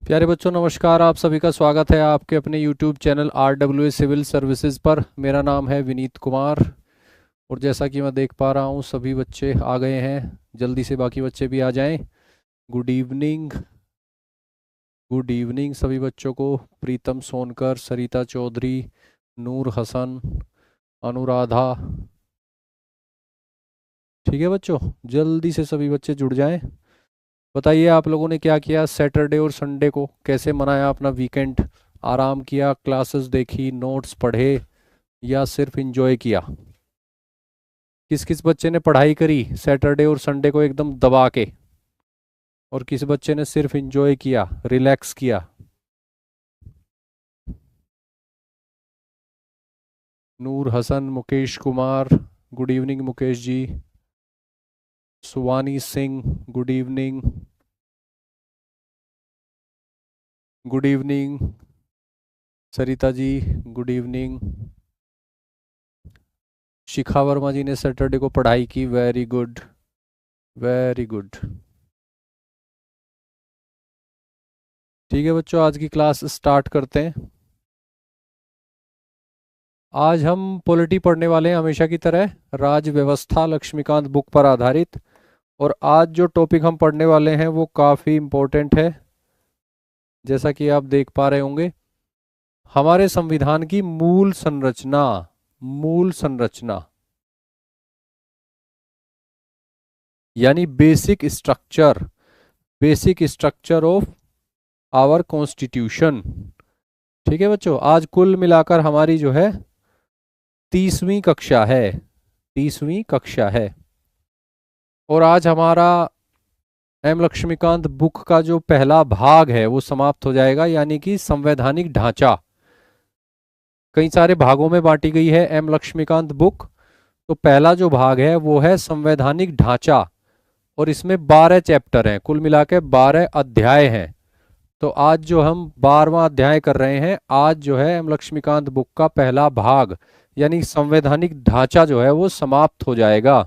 प्यारे बच्चों नमस्कार। आप सभी का स्वागत है आपके अपने YouTube channel RWA civil services पर। मेरा नाम है विनीत कुमार और जैसा कि मैं देख पा रहा हूँ सभी बच्चे आ गए हैं। जल्दी से बाकी बच्चे भी आ जाएं। Good evening. गुड इवनिंग सभी बच्चों को। प्रीतम सोनकर, सरिता चौधरी, नूर हसन, अनुराधा। ठीक है बच्चों, जल्दी से सभी बच्चे जुड़ जाएं। बताइए आप लोगों ने क्या किया सैटरडे और संडे को, कैसे मनाया अपना वीकेंड। आराम किया, क्लासेस देखी, नोट्स पढ़े या सिर्फ एंजॉय किया। किस किस बच्चे ने पढ़ाई करी सैटरडे और संडे को एकदम दबा के, और किस बच्चे ने सिर्फ एंजॉय किया, रिलैक्स किया। Noor Hasan, Mukesh Kumar, good evening Mukesh ji. Suvani Singh, good evening. Good evening Sarita ji, good evening. Shikha Verma ji ने सैटरडे को पढ़ाई की, वेरी गुड, वेरी गुड। ठीक है बच्चों, आज की क्लास स्टार्ट करते हैं। आज हम पॉलिटी पढ़ने वाले हैं हमेशा की तरह, राज व्यवस्था लक्ष्मीकांत बुक पर आधारित। और आज जो टॉपिक हम पढ़ने वाले हैं वो काफ़ी इम्पोर्टेंट है, जैसा कि आप देख पा रहे होंगे। हमारे संविधान की मूल संरचना, मूल संरचना यानी basic structure, basic structure of our constitution. ठीक है बच्चों, आज कुल मिलाकर हमारी जो है 30वीं कक्षा है, 30वीं कक्षा है। और आज हमारा एम लक्ष्मीकांत बुक का जो पहला भाग है वो समाप्त हो जाएगा, यानी कि संवैधानिक ढांचा। कई सारे भागों में बांटी गई है एम लक्ष्मीकांत बुक। तो पहला जो भाग है वो है संवैधानिक ढांचा, और इसमें 12 चैप्टर हैं, कुल मिला के 12 अध्याय हैं। तो आज जो हम 12वां अध्याय कर रहे हैं, आज जो है एम लक्ष्मीकांत बुक का पहला भाग यानी संवैधानिक ढांचा जो है वो समाप्त हो जाएगा।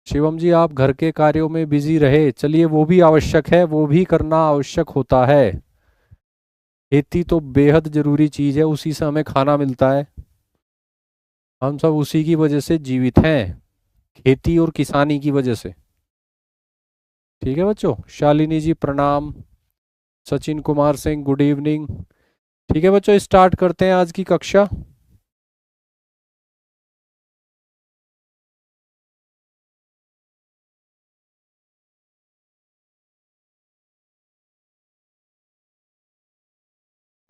शिवम जी, आप घर के कार्यों में बिजी रहे, चलिए वो भी आवश्यक है, वो भी करना आवश्यक होता है। खेती तो बेहद जरूरी चीज है, उसी से हमें खाना मिलता है। हम सब उसी की वजह से जीवित हैं, खेती और किसानी की वजह से। ठीक है बच्चों, शालिनी जी प्रणाम, सचिन कुमार सिंह गुड इवनिंग। ठीक है बच्चों, स्टार्ट करते हैं आज की कक्षा।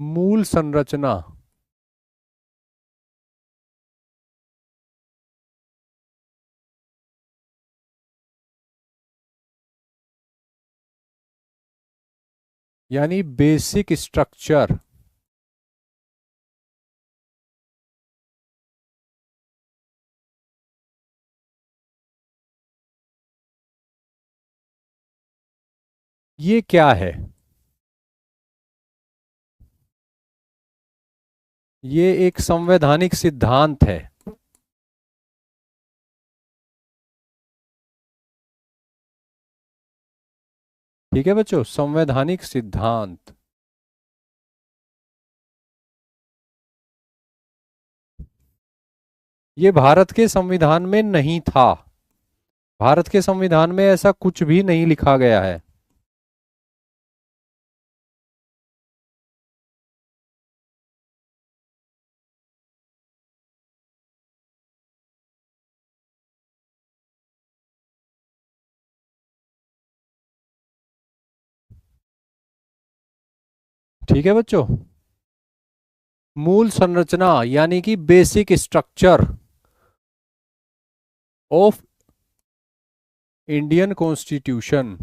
मूल संरचना। यानी बेसिक स्ट्रक्चर। ये क्या है? ये एक संवैधानिक सिद्धांत है। ठीक है बच्चों, संवैधानिक सिद्धांत। ये भारत के संविधान में नहीं था, भारत के संविधान में ऐसा कुछ भी नहीं लिखा गया है। ठीक है बच्चों, मूल संरचना यानी कि basic structure of Indian constitution.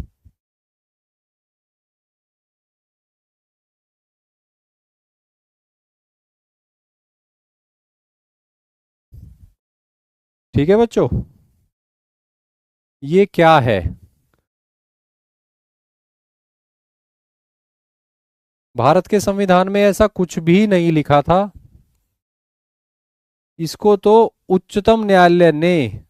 ठीक है बच्चों, ये क्या है? भारत के संविधान में ऐसा कुछ भी नहीं लिखा था। इसको तो उच्चतम न्यायालय ने,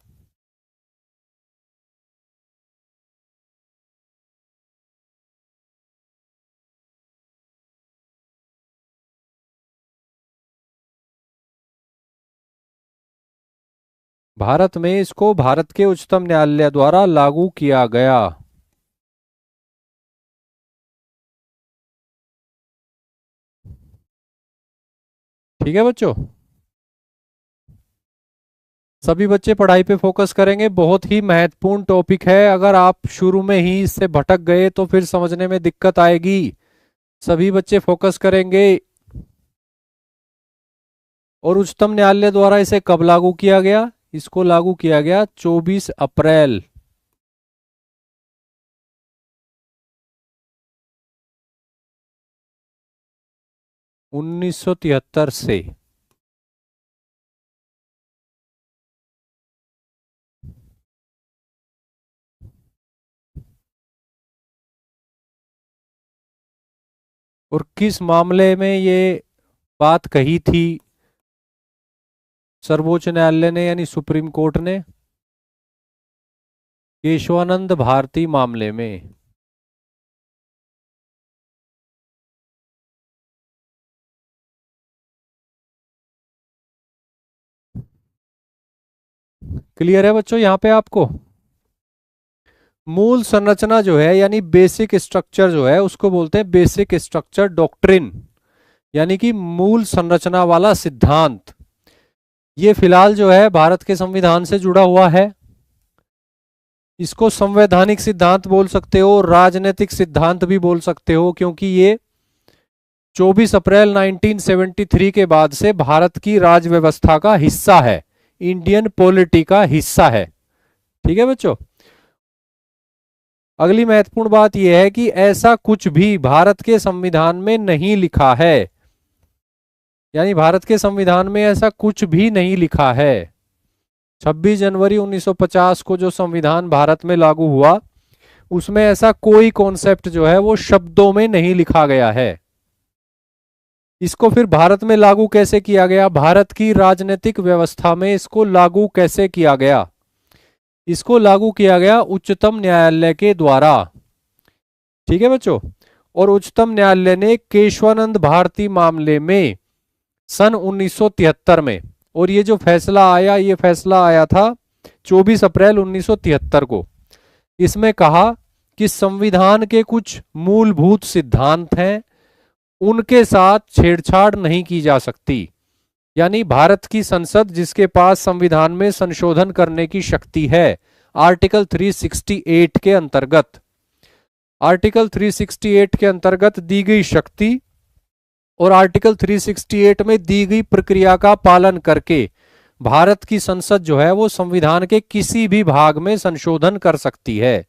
भारत में इसको भारत के उच्चतम न्यायालय द्वारा लागू किया गया। ठीक है बच्चों, सभी बच्चे पढ़ाई पे फोकस करेंगे, बहुत ही महत्वपूर्ण टॉपिक है। अगर आप शुरू में ही इससे भटक गए तो फिर समझने में दिक्कत आएगी। सभी बच्चे फोकस करेंगे। और उच्चतम न्यायालय द्वारा इसे कब लागू किया गया? इसको लागू किया गया 24 अप्रैल 1973 से। और किस मामले में ये बात कही थी सर्वोच्च न्यायालय ने यानी सुप्रीम कोर्ट ने? केशवानंद भारती मामले में। क्लियर है बच्चों यहां पे आपको? मूल संरचना जो है यानी बेसिक स्ट्रक्चर जो है उसको बोलते हैं बेसिक स्ट्रक्चर डॉक्ट्रिन, यानी कि मूल संरचना वाला सिद्धांत। ये फिलहाल जो है भारत के संविधान से जुड़ा हुआ है। इसको संवैधानिक सिद्धांत बोल सकते हो, राजनीतिक सिद्धांत भी बोल सकते हो, क्योंकि ये 24 अप्रैल 1973 के बाद से भारत की राज व्यवस्था का हिस्सा है, इंडियन पॉलिटी का हिस्सा है। ठीक है बच्चों, अगली महत्वपूर्ण बात यह है कि ऐसा कुछ भी भारत के संविधान में नहीं लिखा है, यानी भारत के संविधान में ऐसा कुछ भी नहीं लिखा है। 26 जनवरी 1950 को जो संविधान भारत में लागू हुआ उसमें ऐसा कोई कॉन्सेप्ट जो है वो शब्दों में नहीं लिखा गया है। इसको फिर भारत में लागू कैसे किया गया? भारत की राजनीतिक व्यवस्था में इसको लागू कैसे किया गया? इसको लागू किया गया उच्चतम न्यायालय के द्वारा। ठीक है बच्चों, और उच्चतम न्यायालय ने केशवानंद भारती मामले में सन 1973 में, और ये जो फैसला आया ये फैसला आया था 24 अप्रैल 1973 को। इसमें कहा कि संविधान के कुछ मूलभूत सिद्धांत हैं, उनके साथ छेड़छाड़ नहीं की जा सकती। यानी भारत की संसद जिसके पास संविधान में संशोधन करने की शक्ति है आर्टिकल 368 के अंतर्गत, आर्टिकल 368 के अंतर्गत दी गई शक्ति और आर्टिकल 368 में दी गई प्रक्रिया का पालन करके भारत की संसद जो है वो संविधान के किसी भी भाग में संशोधन कर सकती है।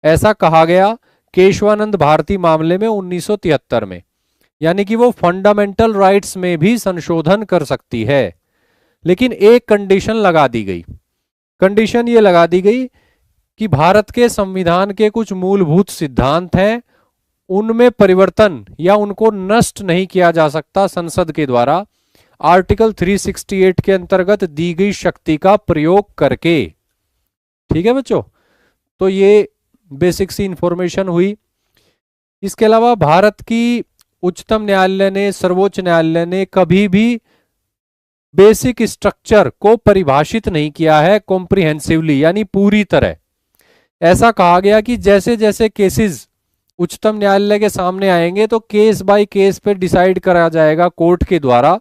ऐसा कहा गया केशवानंद भारती मामले में 1973 में, यानी कि वो फंडामेंटल राइट्स में भी संशोधन कर सकती है। लेकिन एक कंडीशन लगा दी गई, कंडीशन ये लगा दी गई कि भारत के संविधान के कुछ मूलभूत सिद्धांत हैं, उनमें परिवर्तन या उनको नष्ट नहीं किया जा सकता संसद के द्वारा आर्टिकल 368 के अंतर्गत दी गई शक्ति का प्रयोग करके। ठीक है बच्चों, तो ये बेसिक सी इंफॉर्मेशन हुई। इसके अलावा भारत की उच्चतम न्यायालय ने, सर्वोच्च न्यायालय ने कभी भी बेसिक स्ट्रक्चर को परिभाषित नहीं किया है कॉम्प्रिहेंसिवली, यानी पूरी तरह। ऐसा कहा गया कि जैसे जैसे केसेस उच्चतम न्यायालय के सामने आएंगे तो केस बाय केस पे डिसाइड करा जाएगा कोर्ट के द्वारा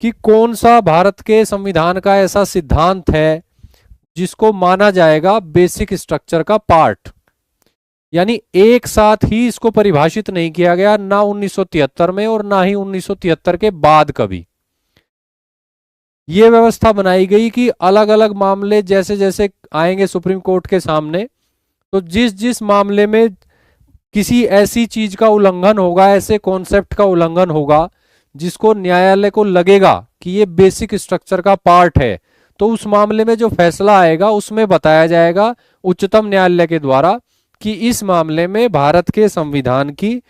कि कौन सा भारत के संविधान का ऐसा सिद्धांत है जिसको माना जाएगा बेसिक स्ट्रक्चर का पार्ट। यानी एक साथ ही इसको परिभाषित नहीं किया गया, ना 1973 में और ना ही 1973 के बाद कभी। यह व्यवस्था बनाई गई कि अलग अलग मामले जैसे जैसे आएंगे सुप्रीम कोर्ट के सामने, तो जिस जिस मामले में किसी ऐसी चीज का उल्लंघन होगा, ऐसे कॉन्सेप्ट का उल्लंघन होगा जिसको न्यायालय को लगेगा कि ये बेसिक स्ट्रक्चर का पार्ट है, तो उस मामले में जो फैसला आएगा उसमें बताया जाएगा उच्चतम न्यायालय के द्वारा कि इस मामले में भारत के संविधान की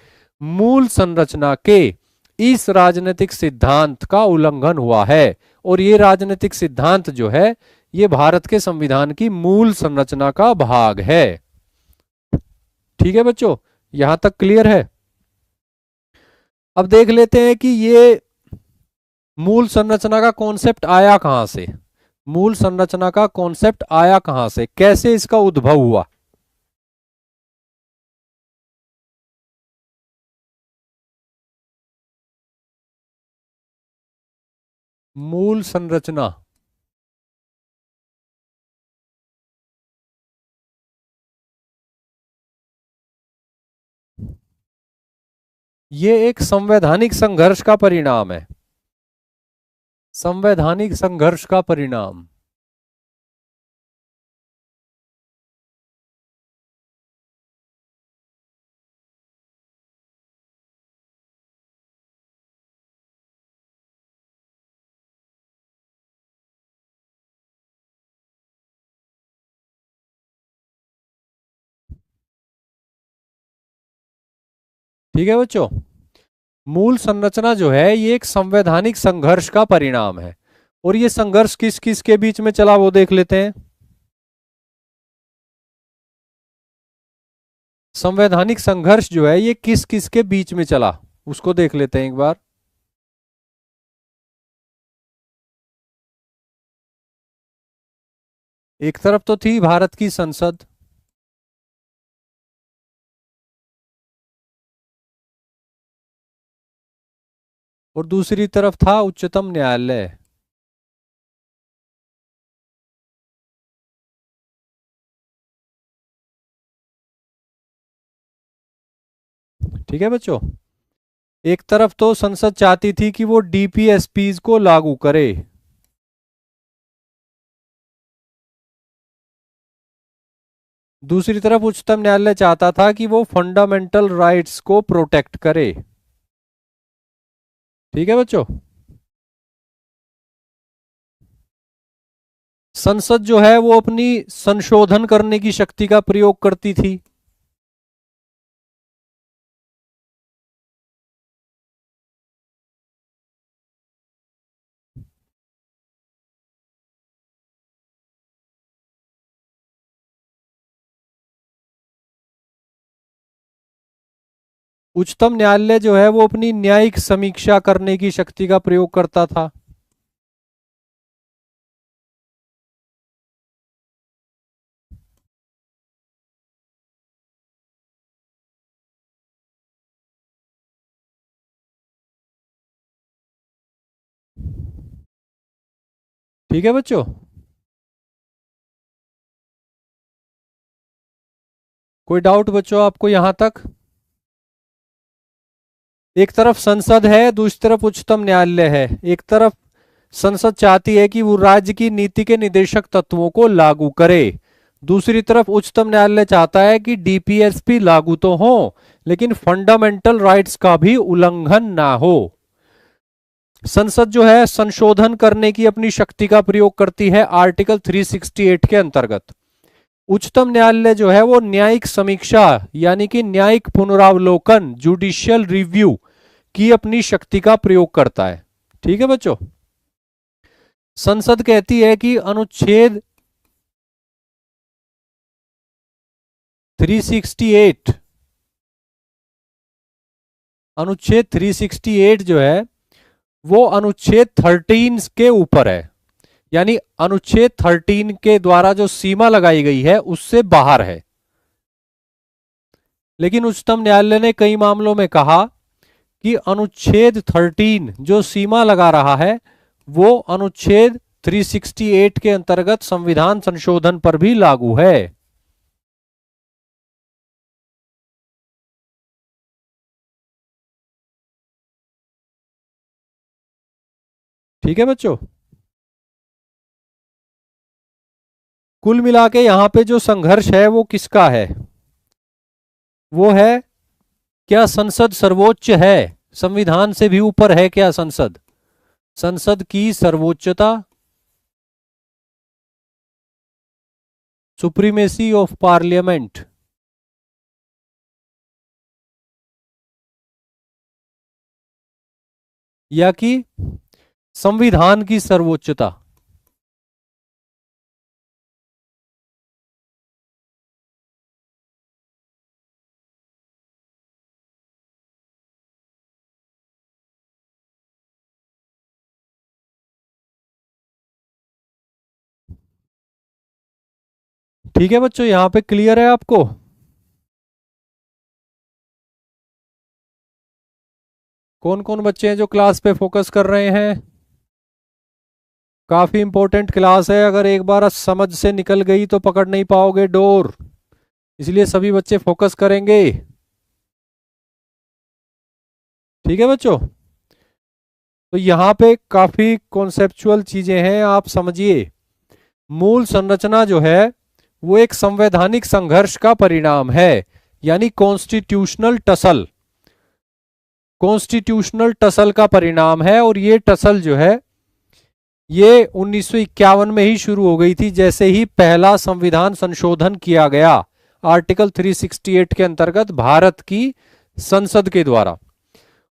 मूल संरचना के इस राजनीतिक सिद्धांत का उल्लंघन हुआ है, और ये राजनीतिक सिद्धांत जो है ये भारत के संविधान की मूल संरचना का भाग है। ठीक है बच्चों, यहां तक क्लियर है? अब देख लेते हैं कि ये मूल संरचना का कॉन्सेप्ट आया कहां से। मूल संरचना का कॉन्सेप्ट आया कहां से, कैसे इसका उद्भव हुआ? मूल संरचना, ये एक संवैधानिक संघर्ष का परिणाम है। संवैधानिक संघर्ष का परिणाम। ठीक है बच्चों, मूल संरचना जो है ये एक संवैधानिक संघर्ष का परिणाम है। और ये संघर्ष किस किस के बीच में चला वो देख लेते हैं। संवैधानिक संघर्ष जो है ये किस किस के बीच में चला उसको देख लेते हैं एक बार। एक तरफ तो थी भारत की संसद, और दूसरी तरफ था उच्चतम न्यायालय। ठीक है बच्चों, एक तरफ तो संसद चाहती थी कि वो डीपीएसपीज को लागू करे, दूसरी तरफ उच्चतम न्यायालय चाहता था कि वो फंडामेंटल राइट्स को प्रोटेक्ट करे। ठीक है बच्चों, संसद जो है वो अपनी संशोधन करने की शक्ति का प्रयोग करती थी, उच्चतम न्यायालय जो है वो अपनी न्यायिक समीक्षा करने की शक्ति का प्रयोग करता था। ठीक है बच्चों, कोई डाउट बच्चों आपको यहां तक? एक तरफ संसद है, दूसरी तरफ उच्चतम न्यायालय है। एक तरफ संसद चाहती है कि वो राज्य की नीति के निदेशक तत्वों को लागू करे, दूसरी तरफ उच्चतम न्यायालय चाहता है कि डीपीएसपी लागू तो हो लेकिन फंडामेंटल राइट्स का भी उल्लंघन ना हो। संसद जो है संशोधन करने की अपनी शक्ति का प्रयोग करती है आर्टिकल 368 के अंतर्गत। उच्चतम न्यायालय जो है वो न्यायिक समीक्षा यानी कि न्यायिक पुनरावलोकन जुडिशियल रिव्यू की अपनी शक्ति का प्रयोग करता है। ठीक है बच्चों, संसद कहती है कि अनुच्छेद 368, अनुच्छेद 368 जो है वो अनुच्छेद 13 के ऊपर है, यानी अनुच्छेद 13 के द्वारा जो सीमा लगाई गई है उससे बाहर है। लेकिन उच्चतम न्यायालय ने कई मामलों में कहा कि अनुच्छेद 13 जो सीमा लगा रहा है वो अनुच्छेद 368 के अंतर्गत संविधान संशोधन पर भी लागू है। ठीक है बच्चों, कुल मिला के यहां पे जो संघर्ष है वो किसका है? वो है, क्या संसद सर्वोच्च है? संविधान से भी ऊपर है क्या संसद? संसद की सर्वोच्चता, सुप्रीमेसी ऑफ पार्लियामेंट, या कि संविधान की सर्वोच्चता? ठीक है बच्चों, यहां पे क्लियर है आपको? कौन कौन बच्चे हैं जो क्लास पे फोकस कर रहे हैं? काफी इंपॉर्टेंट क्लास है, अगर एक बार समझ से निकल गई तो पकड़ नहीं पाओगे डोर, इसलिए सभी बच्चे फोकस करेंगे। ठीक है बच्चों, तो यहां पे काफी कॉन्सेप्चुअल चीजें हैं, आप समझिए। मूल संरचना जो है वो एक संवैधानिक संघर्ष का परिणाम है, यानी कॉन्स्टिट्यूशनल टसल, कॉन्स्टिट्यूशनल टसल का परिणाम है। और ये टसल जो है ये 1951 में ही शुरू हो गई थी, जैसे ही पहला संविधान संशोधन किया गया आर्टिकल 368 के अंतर्गत भारत की संसद के द्वारा।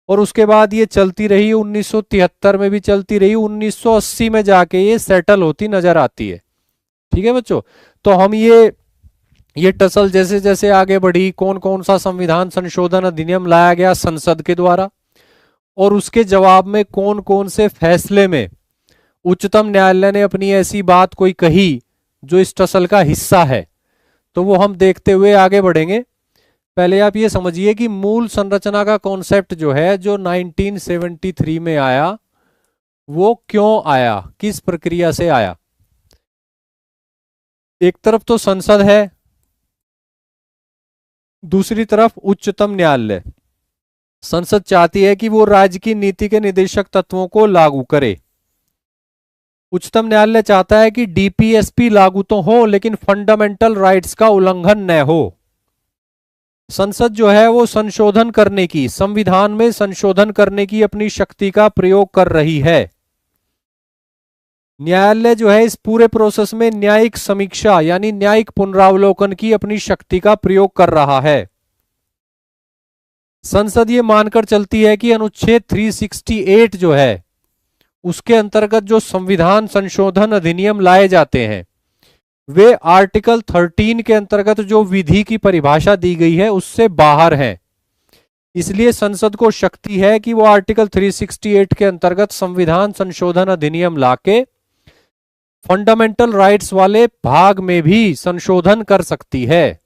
और उसके बाद ये चलती रही, 1973 में भी चलती रही, 1980 में जाके ये सेटल होती नजर आती है। ठीक है बच्चों, तो हम ये टसल जैसे जैसे आगे बढ़ी, कौन कौन सा संविधान संशोधन अधिनियम लाया गया संसद के द्वारा, और उसके जवाब में कौन कौन से फैसले में उच्चतम न्यायालय ने अपनी ऐसी बात कोई कही जो इस टसल का हिस्सा है, तो वो हम देखते हुए आगे बढ़ेंगे। पहले आप ये समझिए कि मूल संरचना का कॉन्सेप्ट जो है, जो 1973 में आया, वो क्यों आया, किस प्रक्रिया से आया। एक तरफ तो संसद है, दूसरी तरफ उच्चतम न्यायालय। संसद चाहती है कि वो राज्य की नीति के निदेशक तत्वों को लागू करे। उच्चतम न्यायालय चाहता है कि डीपीएसपी लागू तो हो लेकिन फंडामेंटल राइट्स का उल्लंघन न हो। संसद जो है वो संशोधन करने की, संविधान में संशोधन करने की अपनी शक्ति का प्रयोग कर रही है। न्यायालय जो है इस पूरे प्रोसेस में न्यायिक समीक्षा यानी न्यायिक पुनरावलोकन की अपनी शक्ति का प्रयोग कर रहा है। संसद ये मानकर चलती है कि अनुच्छेद 368 जो है उसके अंतर्गत जो संविधान संशोधन अधिनियम लाए जाते हैं वे आर्टिकल 13 के अंतर्गत जो विधि की परिभाषा दी गई है उससे बाहर है। इसलिए संसद को शक्ति है कि वो आर्टिकल 368 के अंतर्गत संविधान संशोधन अधिनियम लाके फंडामेंटल राइट्स वाले भाग में भी संशोधन कर सकती है।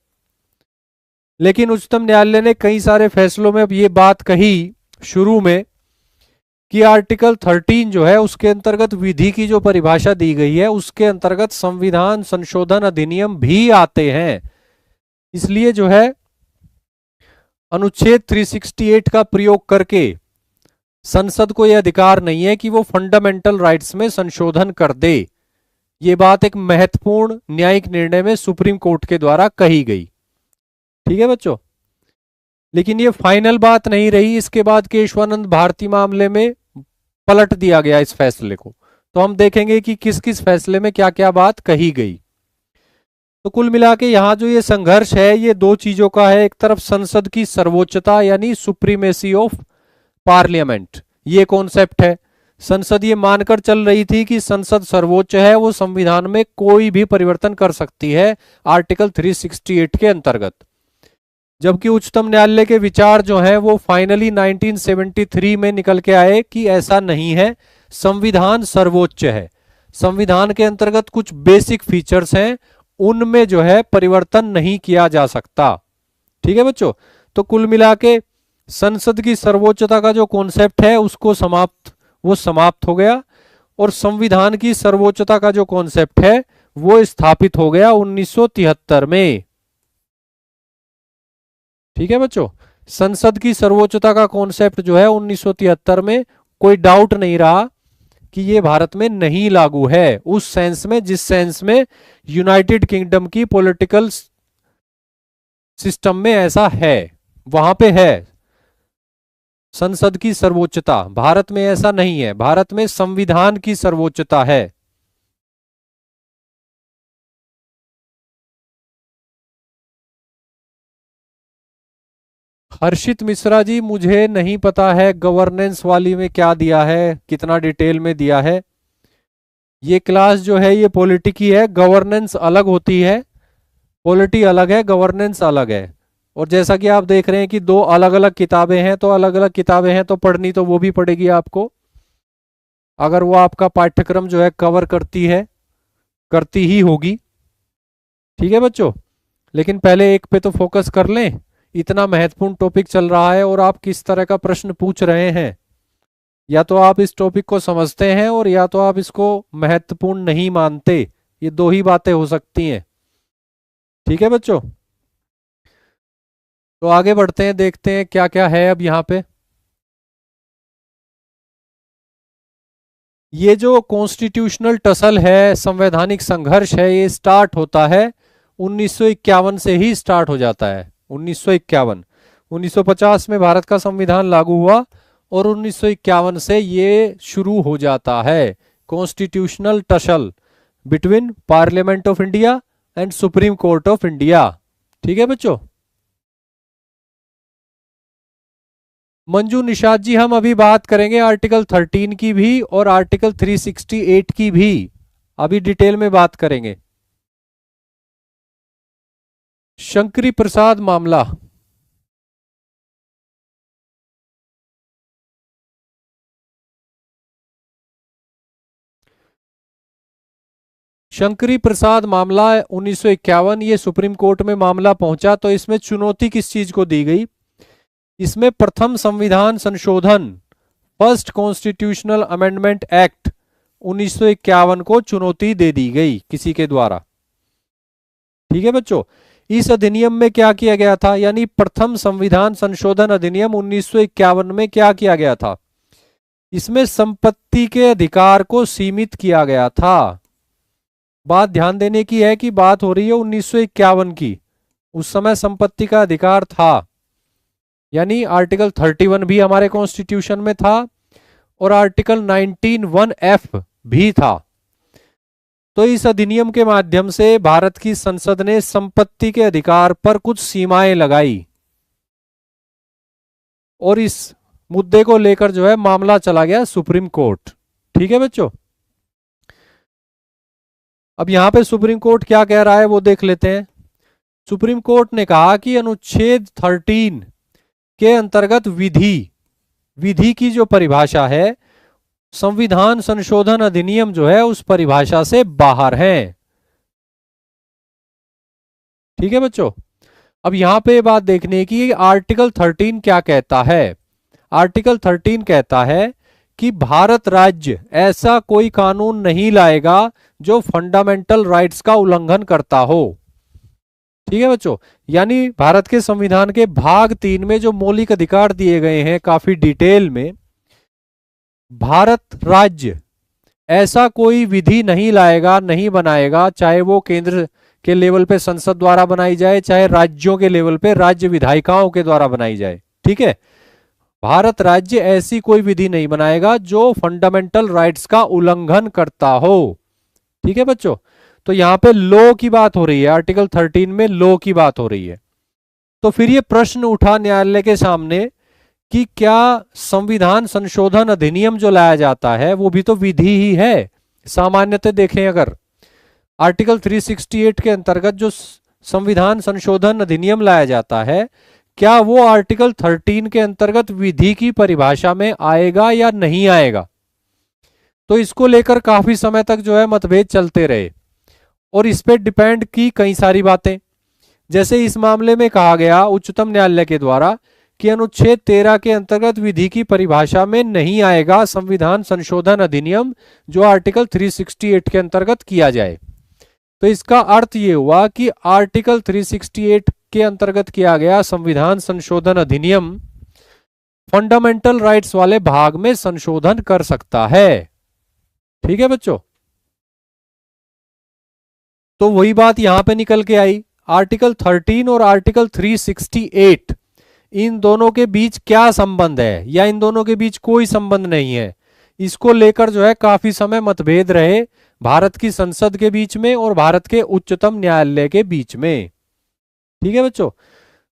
लेकिन उच्चतम न्यायालय ने कई सारे फैसलों में अब ये बात कही शुरू में कि आर्टिकल 13 जो है उसके अंतर्गत विधि की जो परिभाषा दी गई है उसके अंतर्गत संविधान संशोधन अधिनियम भी आते हैं। इसलिए जो है अनुच्छेद 368 का प्रयोग करके संसद को यह अधिकार नहीं है कि वो फंडामेंटल राइट्स में संशोधन कर दे। ये बात एक महत्वपूर्ण न्यायिक निर्णय में सुप्रीम कोर्ट के द्वारा कही गई। ठीक है बच्चों, लेकिन ये फाइनल बात नहीं रही। इसके बाद केशवानंद भारती मामले में पलट दिया गया इस फैसले को, तो हम देखेंगे कि किस किस फैसले में क्या क्या बात कही गई। तो कुल मिला के यहाँ जो ये संघर्ष है ये दो चीजों का है। एक तरफ संसद की सर्वोच्चता यानी सुप्रीमेसी ऑफ पार्लियामेंट, ये कॉन्सेप्ट है। संसद ये मानकर चल रही थी कि संसद सर्वोच्च है, वो संविधान में कोई भी परिवर्तन कर सकती है आर्टिकल 368 के अंतर्गत। जबकि उच्चतम न्यायालय के विचार जो हैं वो फाइनली 1973 में निकल के आए कि ऐसा नहीं है, संविधान सर्वोच्च है। संविधान के अंतर्गत कुछ बेसिक फीचर्स हैं, उनमें जो है परिवर्तन नहीं किया जा सकता। ठीक है बच्चों, तो कुल मिला के संसद की सर्वोच्चता का जो कॉन्सेप्ट है उसको समाप्त हो गया, और संविधान की सर्वोच्चता का जो कॉन्सेप्ट है वो स्थापित हो गया 1973 में। ठीक है बच्चों, संसद की सर्वोच्चता का कॉन्सेप्ट जो है 1973 में कोई डाउट नहीं रहा कि ये भारत में नहीं लागू है उस सेंस में जिस सेंस में यूनाइटेड किंगडम की पॉलिटिकल सिस्टम में ऐसा है, वहां पे है संसद की सर्वोच्चता। भारत में ऐसा नहीं है, भारत में संविधान की सर्वोच्चता है। हर्षित मिश्रा जी, मुझे नहीं पता है गवर्नेंस वाली में क्या दिया है, कितना डिटेल में दिया है। ये क्लास जो है ये पॉलिटी की है, गवर्नेंस अलग होती है, पॉलिटी अलग है, गवर्नेंस अलग है। और जैसा कि आप देख रहे हैं कि दो अलग अलग किताबें हैं, तो अलग अलग किताबें हैं तो पढ़नी तो वो भी पड़ेगी आपको, अगर वो आपका पाठ्यक्रम जो है कवर करती ही होगी। ठीक है बच्चों, लेकिन पहले एक पे तो फोकस कर लें, इतना महत्वपूर्ण टॉपिक चल रहा है और आप किस तरह का प्रश्न पूछ रहे हैं। या तो आप इस टॉपिक को समझते हैं और या तो आप इसको महत्वपूर्ण नहीं मानते, ये दो ही बातें हो सकती हैं। ठीक है बच्चों, तो आगे बढ़ते हैं, देखते हैं क्या क्या है अब यहाँ पे। ये जो कॉन्स्टिट्यूशनल टसल है, संवैधानिक संघर्ष है, ये स्टार्ट होता है 1951 से ही स्टार्ट हो जाता है। 1951, 1950 में भारत का संविधान लागू हुआ और 1951 से ये शुरू हो जाता है constitutional tussle between parliament of India and supreme court of India. ठीक है बच्चों। मंजू निषाद जी, हम अभी बात करेंगे आर्टिकल 13 की भी और आर्टिकल 368 की भी, अभी डिटेल में बात करेंगे। शंकरी प्रसाद मामला, शंकरी प्रसाद मामला 1951, ये सुप्रीम कोर्ट में मामला पहुंचा। तो इसमें चुनौती किस चीज को दी गई? इसमें प्रथम संविधान संशोधन, फर्स्ट कॉन्स्टिट्यूशनल अमेंडमेंट एक्ट 1951 को चुनौती दे दी गई किसी के द्वारा। ठीक है बच्चों, इस अधिनियम में क्या किया गया था, यानी प्रथम संविधान संशोधन अधिनियम 1951 में क्या किया गया था? इसमें संपत्ति के अधिकार को सीमित किया गया था। बात ध्यान देने की है कि बात हो रही है 1951 की, उस समय संपत्ति का अधिकार था, यानी आर्टिकल 31 भी हमारे कॉन्स्टिट्यूशन में था और आर्टिकल 19(1)(f) भी था। तो इस अधिनियम के माध्यम से भारत की संसद ने संपत्ति के अधिकार पर कुछ सीमाएं लगाई और इस मुद्दे को लेकर जो है मामला चला गया सुप्रीम कोर्ट। ठीक है बच्चों, अब यहां पे सुप्रीम कोर्ट क्या कह रहा है वो देख लेते हैं। सुप्रीम कोर्ट ने कहा कि अनुच्छेद 13 के अंतर्गत विधि की जो परिभाषा है, संविधान संशोधन अधिनियम जो है उस परिभाषा से बाहर है। ठीक है बच्चों, अब यहां पे बात देखने की, आर्टिकल 13 क्या कहता है। आर्टिकल 13 कहता है कि भारत राज्य ऐसा कोई कानून नहीं लाएगा जो फंडामेंटल राइट्स का उल्लंघन करता हो। ठीक है बच्चों, यानी भारत के संविधान के भाग 3 में जो मौलिक अधिकार दिए गए हैं काफी डिटेल में, भारत राज्य ऐसा कोई विधि नहीं लाएगा, नहीं बनाएगा, चाहे वो केंद्र के लेवल पे संसद द्वारा बनाई जाए, चाहे राज्यों के लेवल पे राज्य विधायिकाओं के द्वारा बनाई जाए। ठीक है, भारत राज्य ऐसी कोई विधि नहीं बनाएगा जो फंडामेंटल राइट्स का उल्लंघन करता हो। ठीक है बच्चों, तो यहां पे लॉ की बात हो रही है, आर्टिकल 13 में लॉ की बात हो रही है। तो फिर ये प्रश्न उठा न्यायालय के सामने कि क्या संविधान संशोधन अधिनियम जो लाया जाता है वो भी तो विधि ही है। सामान्यतः देखें, अगर आर्टिकल 368 के अंतर्गत जो संविधान संशोधन अधिनियम लाया जाता है, क्या वो आर्टिकल 13 के अंतर्गत विधि की परिभाषा में आएगा या नहीं आएगा? तो इसको लेकर काफी समय तक जो है मतभेद चलते रहे और इस पे डिपेंड की कई सारी बातें। जैसे इस मामले में कहा गया उच्चतम न्यायालय के द्वारा कि अनुच्छेद 13 के अंतर्गत विधि की परिभाषा में नहीं आएगा संविधान संशोधन अधिनियम जो आर्टिकल 368 के अंतर्गत किया जाए। तो इसका अर्थ यह हुआ कि आर्टिकल 368 के अंतर्गत किया गया संविधान संशोधन अधिनियम फंडामेंटल राइट्स वाले भाग में संशोधन कर सकता है। ठीक है बच्चों, तो वही बात यहां पे निकल के आई। आर्टिकल 13 और आर्टिकल 368, इन दोनों के बीच क्या संबंध है या इन दोनों के बीच कोई संबंध नहीं है, इसको लेकर जो है काफी समय मतभेद रहे भारत की संसद के बीच में और भारत के उच्चतम न्यायालय के बीच में। ठीक है बच्चों,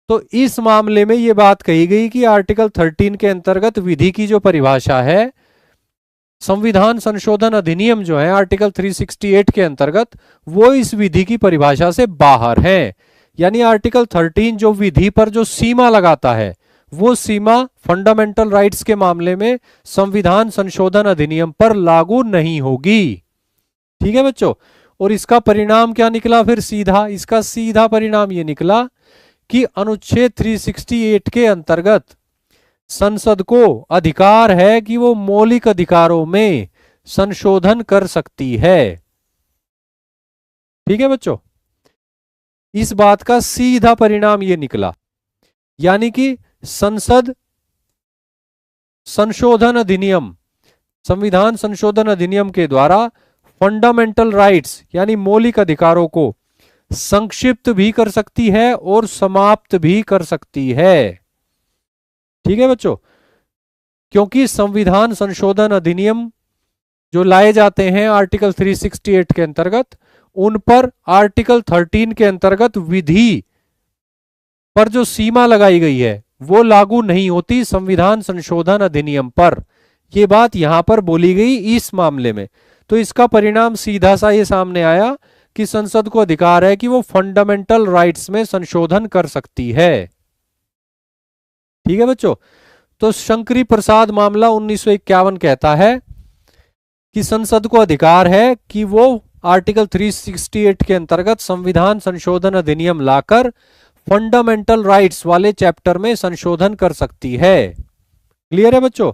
तो इस मामले में यह बात कही गई कि आर्टिकल 13 के अंतर्गत विधि की जो परिभाषा है, संविधान संशोधन अधिनियम जो है आर्टिकल 368 के अंतर्गत, वो इस विधि की परिभाषा से बाहर है। यानी आर्टिकल 13 जो विधि पर जो सीमा लगाता है, वो सीमा फंडामेंटल राइट्स के मामले में संविधान संशोधन अधिनियम पर लागू नहीं होगी। ठीक है बच्चों, और इसका परिणाम क्या निकला फिर सीधा, इसका सीधा परिणाम ये निकला कि अनुच्छेद 368 के अंतर्गत संसद को अधिकार है कि वो मौलिक अधिकारों में संशोधन कर सकती है। ठीक है बच्चों, इस बात का सीधा परिणाम ये निकला, यानी कि संसद संशोधन अधिनियम, संविधान संशोधन अधिनियम के द्वारा फंडामेंटल राइट्स यानी मौलिक अधिकारों को संक्षिप्त भी कर सकती है और समाप्त भी कर सकती है। ठीक है बच्चों, क्योंकि संविधान संशोधन अधिनियम जो लाए जाते हैं आर्टिकल 368 के अंतर्गत, उन पर आर्टिकल 13 के अंतर्गत विधि पर जो सीमा लगाई गई है वो लागू नहीं होती संविधान संशोधन अधिनियम पर। यह बात यहां पर बोली गई इस मामले में। तो इसका परिणाम सीधा सा ये सामने आया कि संसद को अधिकार है कि वो फंडामेंटल राइट्स में संशोधन कर सकती है। ठीक है बच्चों, तो शंकरी प्रसाद मामला 1951 कहता है कि संसद को अधिकार है कि वो आर्टिकल 368 के अंतर्गत संविधान संशोधन अधिनियम लाकर फंडामेंटल राइट्स वाले चैप्टर में संशोधन कर सकती है। क्लियर है बच्चों?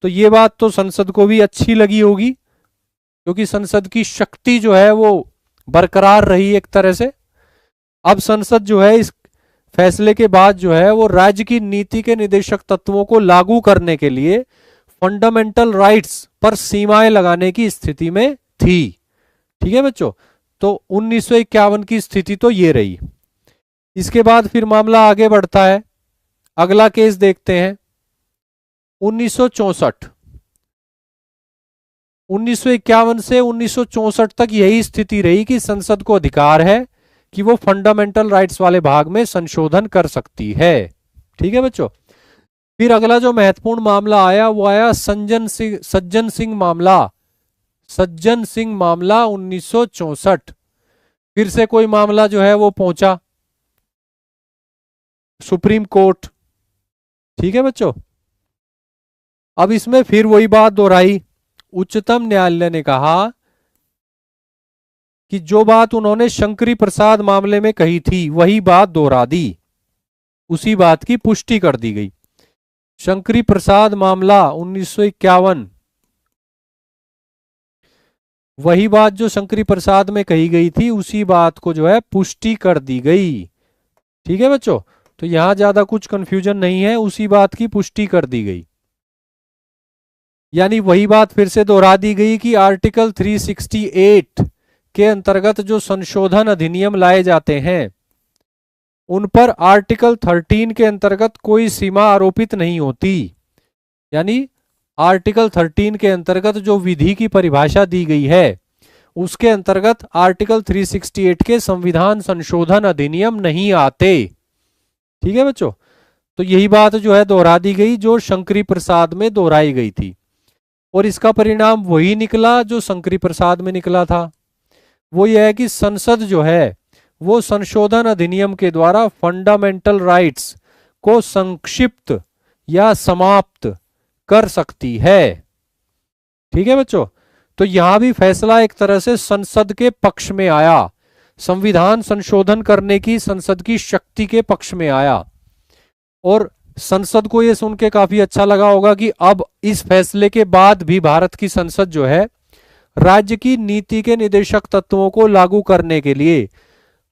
तो ये बात तो संसद को भी अच्छी लगी होगी, क्योंकि संसद की शक्ति जो है वो बरकरार रही एक तरह से। अब संसद जो है इस फैसले के बाद जो है वो राज्य की नीति के निदेशक तत्वों को लागू करने के लिए फंडामेंटल राइट्स पर सीमाएं लगाने की स्थिति में थी। ठीक है बच्चों, तो 1951 की स्थिति तो ये रही। इसके बाद फिर मामला आगे बढ़ता है, अगला केस देखते हैं 1964। 1951 से 1964 तक यही स्थिति रही कि संसद को अधिकार है कि वो फंडामेंटल राइट्स वाले भाग में संशोधन कर सकती है। ठीक है बच्चों, फिर अगला जो महत्वपूर्ण मामला आया वो आया सज्जन सिंह मामला। सज्जन सिंह मामला 1964। फिर से कोई मामला जो है वो पहुंचा सुप्रीम कोर्ट। ठीक है बच्चों, अब इसमें फिर वही बात दोहराई। उच्चतम न्यायालय ने कहा कि जो बात उन्होंने शंकरी प्रसाद मामले में कही थी वही बात दोहरा दी, उसी बात की पुष्टि कर दी गई। शंकरी प्रसाद मामला 1951, वही बात जो शंकरी प्रसाद में कही गई थी उसी बात को जो है पुष्टि कर दी गई। ठीक है बच्चों, तो यहां ज्यादा कुछ कंफ्यूजन नहीं है, उसी बात की पुष्टि कर दी गई। यानी वही बात फिर से दोहरा दी गई कि आर्टिकल 368 के अंतर्गत जो संशोधन अधिनियम लाए जाते हैं उन पर आर्टिकल 13 के अंतर्गत कोई सीमा आरोपित नहीं होती। यानी आर्टिकल 13 के अंतर्गत जो विधि की परिभाषा दी गई है उसके अंतर्गत आर्टिकल 368 के संविधान संशोधन अधिनियम नहीं आते। ठीक है बच्चों, तो यही बात जो है दोहरा दी गई जो शंकरी प्रसाद में दोहराई गई थी, और इसका परिणाम वही निकला जो शंकरी प्रसाद में निकला था। वो यह है कि संसद जो है वो संशोधन अधिनियम के द्वारा फंडामेंटल राइट्स को संक्षिप्त या समाप्त कर सकती है। ठीक है बच्चों, तो यहां भी फैसला एक तरह से संसद के पक्ष में आया, संविधान संशोधन करने की संसद की शक्ति के पक्ष में आया। और संसद को यह सुन के काफी अच्छा लगा होगा कि अब इस फैसले के बाद भी भारत की संसद जो है राज्य की नीति के निदेशक तत्वों को लागू करने के लिए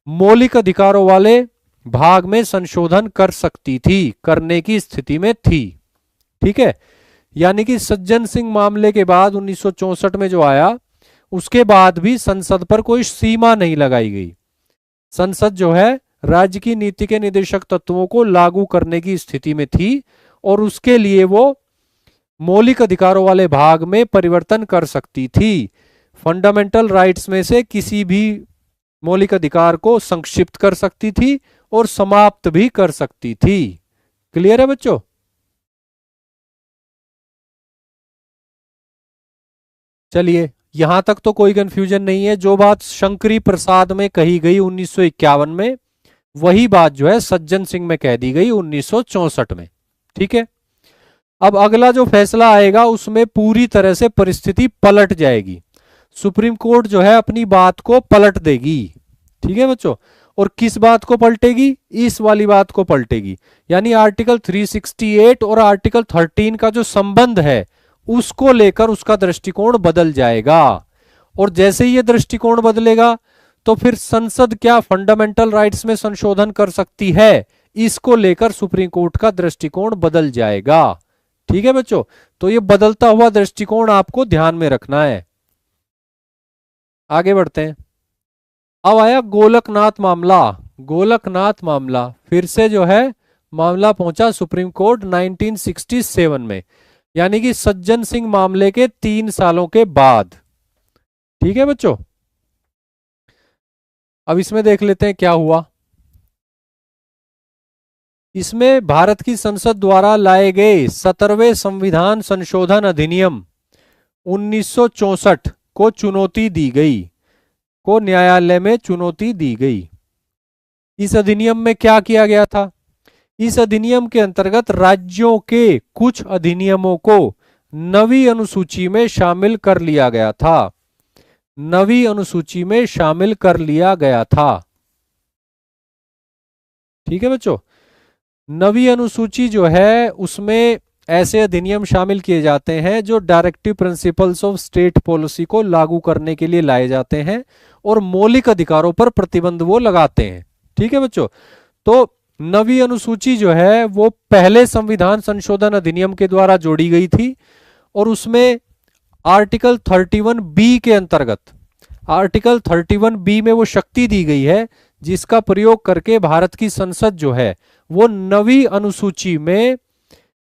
मौलिक अधिकारों वाले भाग में संशोधन कर सकती थी, करने की स्थिति में थी। ठीक है, यानी कि सज्जन सिंह मामले के बाद 1964 में जो आया उसके बाद भी संसद पर कोई सीमा नहीं लगाई गई। संसद जो है राज्य की नीति के निदेशक तत्वों को लागू करने की स्थिति में थी और उसके लिए वो मौलिक अधिकारों वाले भाग में परिवर्तन कर सकती थी। फंडामेंटल राइट्स में से किसी भी मौलिक अधिकार को संक्षिप्त कर सकती थी और समाप्त भी कर सकती थी। क्लियर है बच्चों? चलिए, यहां तक तो कोई कंफ्यूजन नहीं है। जो बात शंकरी प्रसाद में कही गई 1951 में वही बात जो है सज्जन सिंह में कह दी गई 1964 में। ठीक है, अब अगला जो फैसला आएगा उसमें पूरी तरह से परिस्थिति पलट जाएगी। सुप्रीम कोर्ट जो है अपनी बात को पलट देगी। ठीक है बच्चों, और किस बात को पलटेगी? इस वाली बात को पलटेगी। यानी आर्टिकल 368 और आर्टिकल 13 का जो संबंध है उसको लेकर उसका दृष्टिकोण बदल जाएगा। और जैसे ही ये दृष्टिकोण बदलेगा तो फिर संसद क्या फंडामेंटल राइट्स में संशोधन कर सकती है, इसको लेकर सुप्रीम कोर्ट का दृष्टिकोण बदल जाएगा। ठीक है बच्चों, तो ये बदलता हुआ दृष्टिकोण आपको ध्यान में रखना है। आगे बढ़ते हैं। अब आया गोलकनाथ मामला। गोलकनाथ मामला फिर से जो है मामला पहुंचा सुप्रीम कोर्ट 1967 में, यानी कि सज्जन सिंह मामले के 3 सालों के बाद। ठीक है बच्चों, अब इसमें देख लेते हैं क्या हुआ। इसमें भारत की संसद द्वारा लाए गए 17वें संविधान संशोधन अधिनियम 1964 को चुनौती दी गई, को न्यायालय में चुनौती दी गई। इस अधिनियम में क्या किया गया था? इस अधिनियम के अंतर्गत राज्यों के कुछ अधिनियमों को नवी अनुसूची में शामिल कर लिया गया था। नवी अनुसूची में शामिल कर लिया गया था। ठीक है बच्चों, नवी अनुसूची जो है उसमें ऐसे अधिनियम शामिल किए जाते हैं जो directive principles of state policy को लागू करने के लिए लाए जाते हैं और मौलिक अधिकारों पर प्रतिबंध वो लगाते हैं। ठीक है बच्चों, तो नवी अनुसूची जो है वो पहले संविधान संशोधन अधिनियम के द्वारा जोड़ी गई थी और उसमें आर्टिकल 31B के अंतर्गत, आर्टिकल 31B में वो शक्ति दी गई है जिसका प्रयोग करके भारत की संसद जो है वो नवी अनुसूची में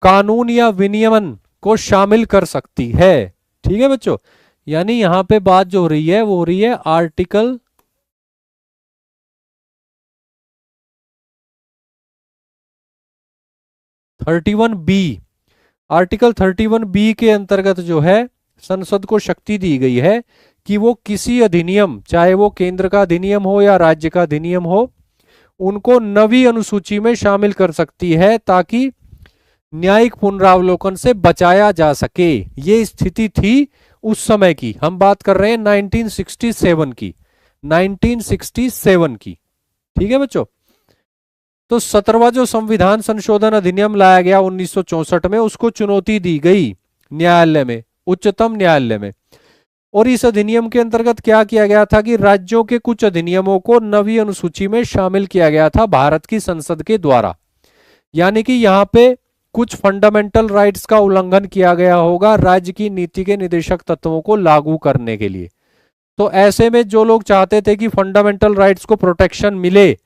कानून या विनियमन को शामिल कर सकती है। ठीक है बच्चों, यानी यहां पे बात जो हो रही है वो हो रही है आर्टिकल 31B। आर्टिकल 31B के अंतर्गत जो है संसद को शक्ति दी गई है कि वो किसी अधिनियम, चाहे वो केंद्र का अधिनियम हो या राज्य का अधिनियम हो, उनको नवी अनुसूची में शामिल कर सकती है ताकि न्यायिक पुनरावलोकन से बचाया जा सके। ये स्थिति थी उस समय की, हम बात कर रहे हैं 1967 की, 1967 की। ठीक है बच्चों, तो 17वां जो संविधान संशोधन अधिनियम लाया गया 1964 में, उसको चुनौती दी गई न्यायालय में, उच्चतम न्यायालय में। और इस अधिनियम के अंतर्गत क्या किया गया था कि राज्यों के कुछ अधिनियमों को नवी अनुसूची में शामिल किया गया था भारत की संसद के द्वारा। यानी कि यहां पे कुछ फंडामेंटल राइट्स का उल्लंघन किया गया होगा राज्य की नीति के निदेशक तत्वों को लागू करने के लिए। तो ऐसे में जो लोग चाहते थे कि फंडामेंटल राइट्स को प्रोटेक्शन मिले,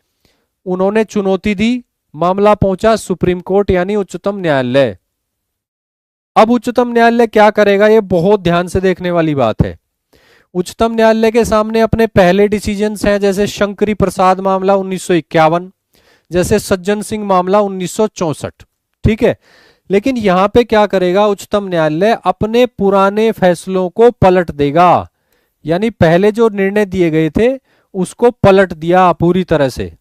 उन्होंने चुनौती दी। मामला पहुंचा सुप्रीम कोर्ट यानी उच्चतम न्यायालय। अब उच्चतम न्यायालय क्या करेगा, ये बहुत ध्यान से देखने वाली बात है। उच्चतम न्यायालय के सामने अपने पहले डिसीजंस हैं, जैसे शंकरी प्रसाद मामला 1951, जैसे सज्जन सिंह मामला 1964। ठीक है, लेकिन यहां पे क्या करेगा उच्चतम न्यायालय, अपने पुराने फैसलों को पलट देगा। यानी पहले जो निर्णय दिए गए थे उसको पलट दिया पूरी तरह से।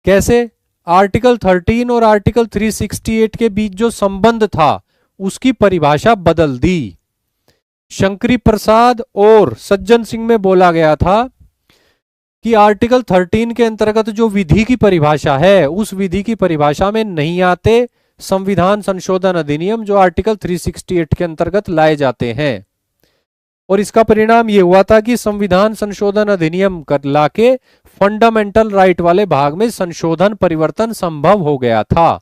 कैसे? आर्टिकल 13 और आर्टिकल 368 के बीच जो संबंध था उसकी परिभाषा बदल दी। शंकरी प्रसाद और सज्जन सिंह में बोला गया था कि आर्टिकल 13 के अंतर्गत जो विधि की परिभाषा है उस विधि की परिभाषा में नहीं आते संविधान संशोधन अधिनियम जो आर्टिकल 368 के अंतर्गत लाए जाते हैं। और इसका परिणाम यह हुआ था कि संविधान संशोधन अधिनियम कर लाके फंडामेंटल राइट वाले भाग में संशोधन परिवर्तन संभव हो गया था।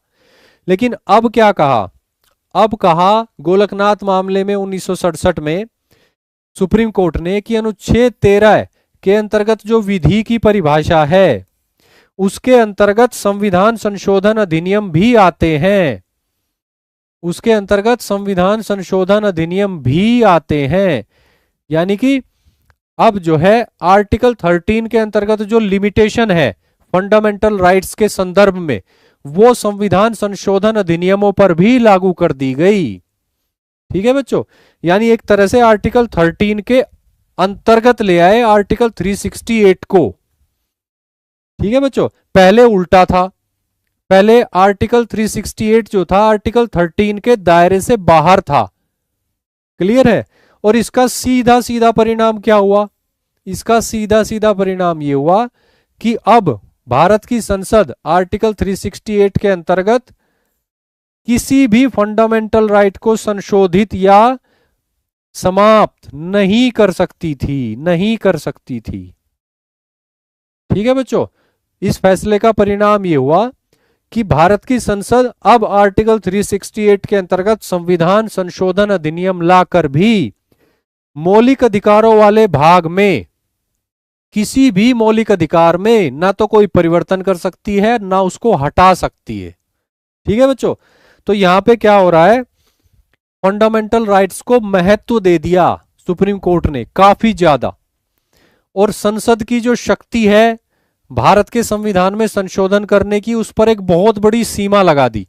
लेकिन अब क्या कहा? अब कहा गोलकनाथ मामले में 1967 में सुप्रीम कोर्ट ने कि अनुच्छेद 13 के अंतर्गत जो विधि की परिभाषा है उसके अंतर्गत संविधान संशोधन अधिनियम भी आते हैं, उसके अंतर्गत संविधान संशोधन अधिनियम भी आते हैं। यानी कि अब जो है आर्टिकल 13 के अंतर्गत जो लिमिटेशन है फंडामेंटल राइट्स के संदर्भ में, वो संविधान संशोधन अधिनियमों पर भी लागू कर दी गई। ठीक है बच्चों, यानी एक तरह से आर्टिकल 13 के अंतर्गत ले आए आर्टिकल 368 को। ठीक है बच्चों, पहले उल्टा था, पहले आर्टिकल 368 जो था आर्टिकल 13 के दायरे से बाहर था। क्लियर है? और इसका सीधा सीधा परिणाम क्या हुआ? इसका सीधा सीधा परिणाम ये हुआ कि अब भारत की संसद आर्टिकल 368 के अंतर्गत किसी भी फंडामेंटल राइट को संशोधित या समाप्त नहीं कर सकती थी, नहीं कर सकती थी। ठीक है बच्चों, इस फैसले का परिणाम यह हुआ कि भारत की संसद अब आर्टिकल 368 के अंतर्गत संविधान संशोधन अधिनियम लाकर भी मौलिक अधिकारों वाले भाग में किसी भी मौलिक अधिकार में ना तो कोई परिवर्तन कर सकती है ना उसको हटा सकती है। ठीक है बच्चों, तो यहां पे क्या हो रहा है, फंडामेंटल राइट्स को महत्व दे दिया सुप्रीम कोर्ट ने काफी ज्यादा, और संसद की जो शक्ति है भारत के संविधान में संशोधन करने की, उस पर एक बहुत बड़ी सीमा लगा दी।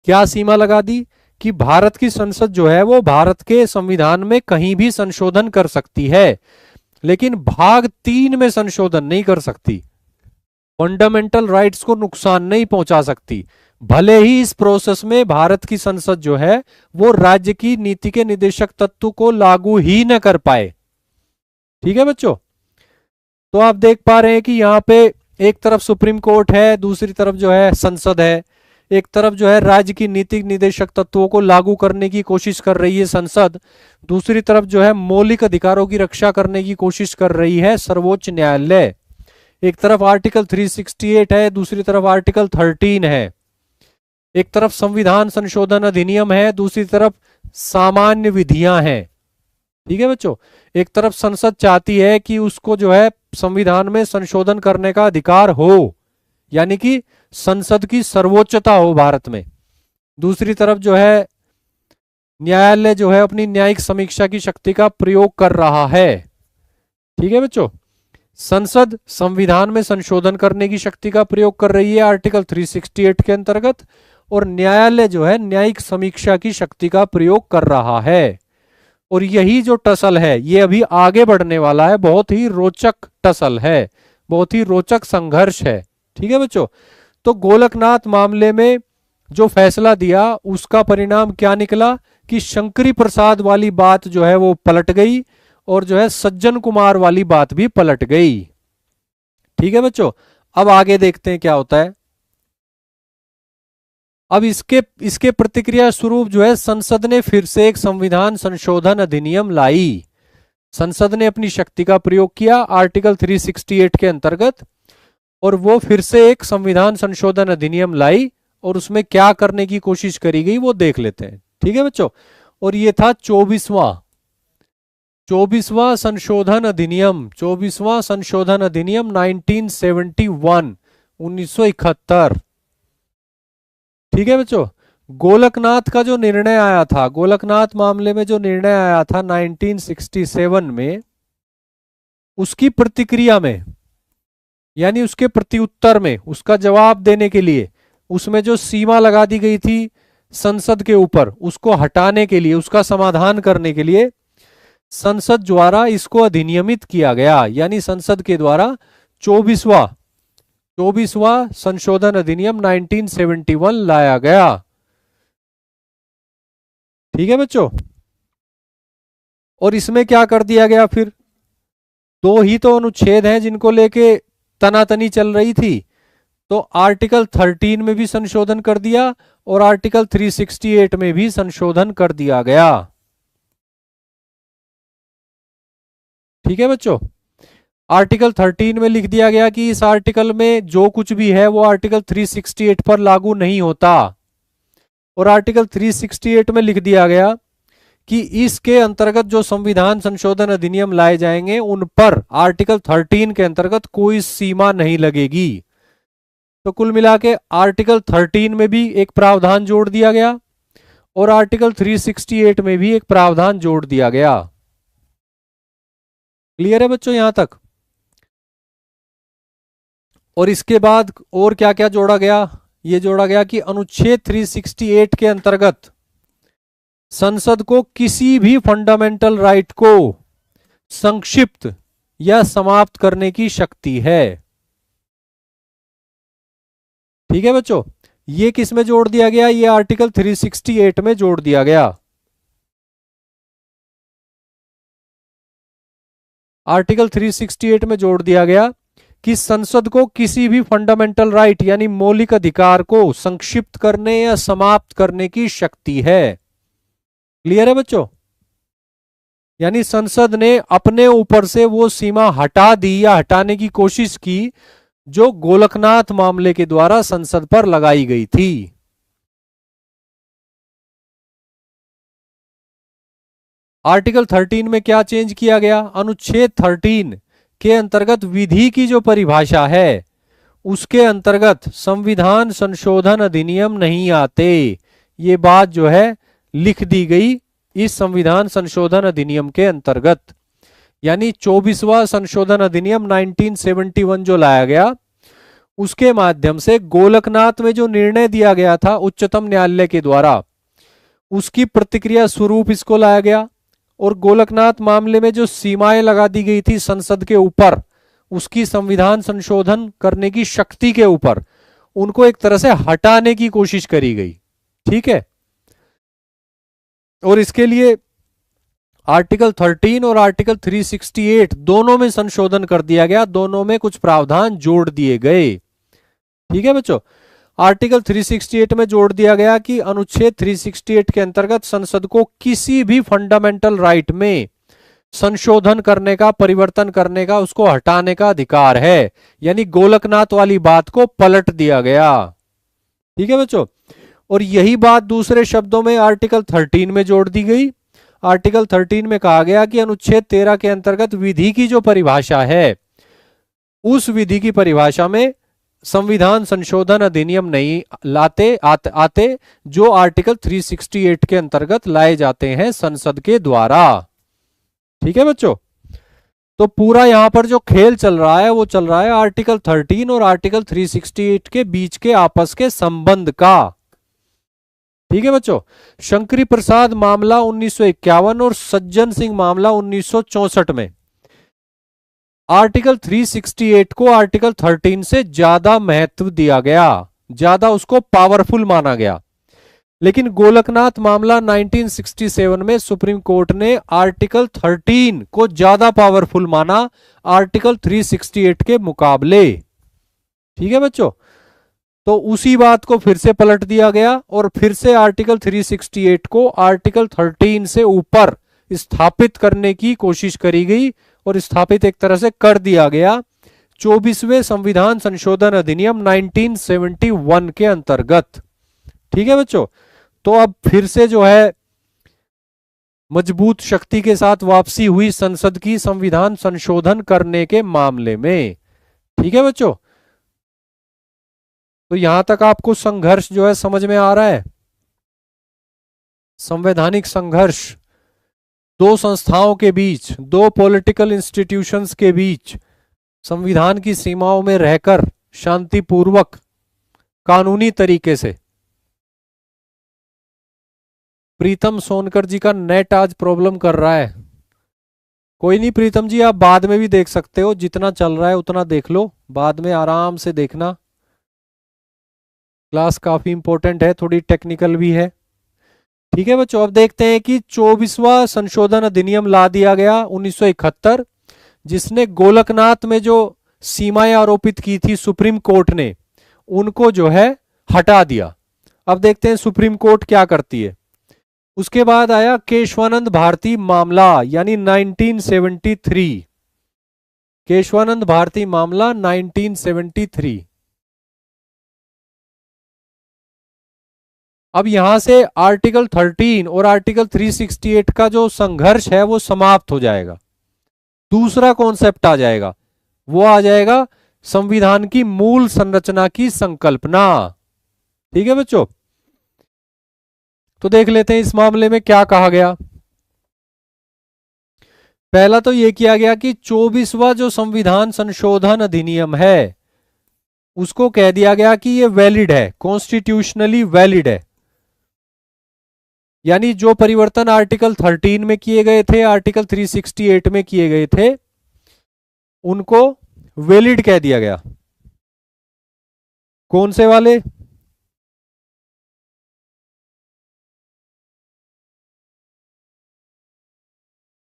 क्या सीमा लगा दी? कि भारत की संसद जो है वो भारत के संविधान में कहीं भी संशोधन कर सकती है, लेकिन भाग 3 में संशोधन नहीं कर सकती, फंडामेंटल राइट्स को नुकसान नहीं पहुंचा सकती, भले ही इस प्रोसेस में भारत की संसद जो है वो राज्य की नीति के निदेशक तत्व को लागू ही न कर पाए। ठीक है बच्चों, तो आप देख पा रहे हैं कि यहां पे एक तरफ सुप्रीम कोर्ट है, दूसरी तरफ जो है संसद है, एक तरफ जो है राज्य की नीति निदेशक तत्वों को लागू करने की कोशिश कर रही है संसद, दूसरी तरफ जो है मौलिक अधिकारों की रक्षा करने की कोशिश कर रही है सर्वोच्च न्यायालय। एक तरफ आर्टिकल 368 है, दूसरी तरफ आर्टिकल 13 है, एक तरफ संविधान संशोधन अधिनियम है, दूसरी तरफ सामान्य विधियां हैं। ठीक है बच्चों, एक तरफ संसद चाहती है कि उसको जो है संविधान में संशोधन करने का अधिकार हो, यानी कि संसद की सर्वोच्चता हो भारत में, दूसरी तरफ जो है न्यायालय जो है अपनी न्यायिक समीक्षा की शक्ति का प्रयोग कर रहा है। ठीक है बच्चों, संसद संविधान में संशोधन करने की शक्ति का प्रयोग कर रही है आर्टिकल 368 के अंतर्गत, और न्यायालय जो है न्यायिक समीक्षा की शक्ति का प्रयोग कर रहा है। और यही जो टसल है ये अभी आगे बढ़ने वाला है, बहुत ही रोचक टसल है, बहुत ही रोचक संघर्ष है। ठीक है बच्चों, तो गोलकनाथ मामले में जो फैसला दिया उसका परिणाम क्या निकला कि शंकरी प्रसाद वाली बात जो है वो पलट गई, और जो है सज्जन कुमार वाली बात भी पलट गई। ठीक है बच्चों, अब आगे देखते हैं क्या होता है। अब इसके प्रतिक्रिया स्वरूप जो है संसद ने फिर से एक संविधान संशोधन अधिनियम लाई। संसद ने अपनी शक्ति का प्रयोग किया आर्टिकल 368 के अंतर्गत, और वो फिर से एक संविधान संशोधन अधिनियम लाई, और उसमें क्या करने की कोशिश करी गई वो देख लेते हैं। ठीक है बच्चों, और ये था 24वां संशोधन अधिनियम, 24वां संशोधन अधिनियम 1971, 1971। ठीक है बच्चों, गोलकनाथ का जो निर्णय आया था, गोलकनाथ मामले में जो निर्णय आया था 1967 में, उसकी प्रतिक्रिया में यानी उसके प्रत्युत्तर में, उसका जवाब देने के लिए उसमें जो सीमा लगा दी गई थी संसद के ऊपर, उसको हटाने के लिए, उसका समाधान करने के लिए संसद द्वारा इसको अधिनियमित किया गया, यानी संसद के द्वारा 24वां संशोधन अधिनियम 1971 लाया गया। ठीक है बच्चों, और इसमें क्या कर दिया गया फिर, दो ही तो अनुच्छेद हैं जिनको लेके तनातनी चल रही थी, तो आर्टिकल 13 में भी संशोधन कर दिया और आर्टिकल 368 में भी संशोधन कर दिया गया। ठीक है बच्चों, आर्टिकल 13 में लिख दिया गया कि इस आर्टिकल में जो कुछ भी है वो आर्टिकल 368 पर लागू नहीं होता, और आर्टिकल 368 में लिख दिया गया कि इसके अंतर्गत जो संविधान संशोधन अधिनियम लाए जाएंगे उन पर आर्टिकल 13 के अंतर्गत कोई सीमा नहीं लगेगी। तो कुल मिला के आर्टिकल 13 में भी एक प्रावधान जोड़ दिया गया और आर्टिकल 368 में भी एक प्रावधान जोड़ दिया गया। क्लियर है बच्चों यहां तक? और इसके बाद और क्या क्या जोड़ा गया, ये जोड़ा गया कि अनुच्छेद 368 के अंतर्गत संसद को किसी भी फंडामेंटल राइट को संक्षिप्त या समाप्त करने की शक्ति है। ठीक है बच्चों, ये किस में जोड़ दिया गया? ये आर्टिकल 368 में जोड़ दिया गया। आर्टिकल 368 में जोड़ दिया गया कि संसद को किसी भी फंडामेंटल राइट यानी मौलिक अधिकार को संक्षिप्त करने या समाप्त करने की शक्ति है। क्लियर है बच्चों? यानी संसद ने अपने ऊपर से वो सीमा हटा दी या हटाने की कोशिश की जो गोलकनाथ मामले के द्वारा संसद पर लगाई गई थी। आर्टिकल 13 में क्या चेंज किया गया? अनुच्छेद 13 के अंतर्गत विधि की जो परिभाषा है उसके अंतर्गत संविधान संशोधन अधिनियम नहीं आते। ये बात जो है लिख दी गई इस संविधान संशोधन अधिनियम के अंतर्गत। यानी 24वां संशोधन अधिनियम 1971 जो लाया गया उसके माध्यम से गोलकनाथ में जो निर्णय दिया गया था उच्चतम न्यायालय के द्वारा उसकी प्रतिक्रिया स्वरूप इसको लाया गया। और गोलकनाथ मामले में जो सीमाएं लगा दी गई थी संसद के ऊपर उसकी संविधान संशोधन करने की शक्ति के ऊपर उनको एक तरह से हटाने की कोशिश करी गई। ठीक है। और इसके लिए आर्टिकल 13 और आर्टिकल 368 दोनों में संशोधन कर दिया गया, दोनों में कुछ प्रावधान जोड़ दिए गए। ठीक है बच्चों। आर्टिकल 368 में जोड़ दिया गया कि अनुच्छेद 368 के अंतर्गत संसद को किसी भी फंडामेंटल राइट में संशोधन करने का, परिवर्तन करने का, उसको हटाने का अधिकार है। यानी गोलकनाथ वाली बात को पलट दिया गया। ठीक है बच्चों। और यही बात दूसरे शब्दों में आर्टिकल 13 में जोड़ दी गई। आर्टिकल 13 में कहा गया कि अनुच्छेद 13 के अंतर्गत विधि की जो परिभाषा है उस विधि की परिभाषा में संविधान संशोधन अधिनियम नहीं आते जो आर्टिकल 368 के अंतर्गत लाए जाते हैं संसद के द्वारा। ठीक है बच्चों। तो पूरा यहां पर जो खेल चल रहा है वो चल रहा है आर्टिकल 13 और आर्टिकल 368 के बीच के आपस के संबंध का। ठीक है बच्चों। शंकरी प्रसाद मामला 1951 और सज्जन सिंह मामला 1964 में आर्टिकल 368 को आर्टिकल 13 से ज्यादा महत्व दिया गया, ज्यादा उसको पावरफुल माना गया। लेकिन गोलकनाथ मामला 1967 में सुप्रीम कोर्ट ने आर्टिकल 13 को ज्यादा पावरफुल माना आर्टिकल 368 के मुकाबले। ठीक है बच्चों। तो उसी बात को फिर से पलट दिया गया और फिर से आर्टिकल 368 को आर्टिकल 13 से ऊपर स्थापित करने की कोशिश करी गई और स्थापित एक तरह से कर दिया गया 24वें संविधान संशोधन अधिनियम 1971 के अंतर्गत। ठीक है बच्चों। तो अब फिर से जो है मजबूत शक्ति के साथ वापसी हुई संसद की संविधान संशोधन करने के मामले में। ठीक है बच्चों। तो यहां तक आपको संघर्ष जो है समझ में आ रहा है। संवैधानिक संघर्ष दो संस्थाओं के बीच, दो पॉलिटिकल इंस्टीट्यूशंस के बीच संविधान की सीमाओं में रहकर शांतिपूर्वक कानूनी तरीके से। प्रीतम सोनकर जी का नेट आज प्रॉब्लम कर रहा है। कोई नहीं प्रीतम जी, आप बाद में भी देख सकते हो, जितना चल रहा है उतना देख लो, बाद में आराम से देखना। क्लास काफी इंपॉर्टेंट है, थोड़ी टेक्निकल भी है। ठीक है बच्चों। अब देखते हैं कि 24वां संशोधन अधिनियम ला दिया गया 1971 जिसने गोलकनाथ में जो सीमाएं आरोपित की थी सुप्रीम कोर्ट ने उनको जो है हटा दिया। अब देखते हैं सुप्रीम कोर्ट क्या करती है। उसके बाद आया केशवानंद भारती मामला यानी 1973। केशवानंद भारती मामला 1973। अब यहां से आर्टिकल 13 और आर्टिकल 368 का जो संघर्ष है वो समाप्त हो जाएगा। दूसरा कॉन्सेप्ट आ जाएगा, वो आ जाएगा संविधान की मूल संरचना की संकल्पना। ठीक है बच्चों। तो देख लेते हैं इस मामले में क्या कहा गया। पहला तो यह किया गया कि 24वां जो संविधान संशोधन अधिनियम है उसको कह दिया गया कि यह वैलिड है, कॉन्स्टिट्यूशनली वैलिड है। यानी जो परिवर्तन आर्टिकल 13 में किए गए थे, आर्टिकल 368 में किए गए थे, उनको वैलिड कह दिया गया। कौन से वाले?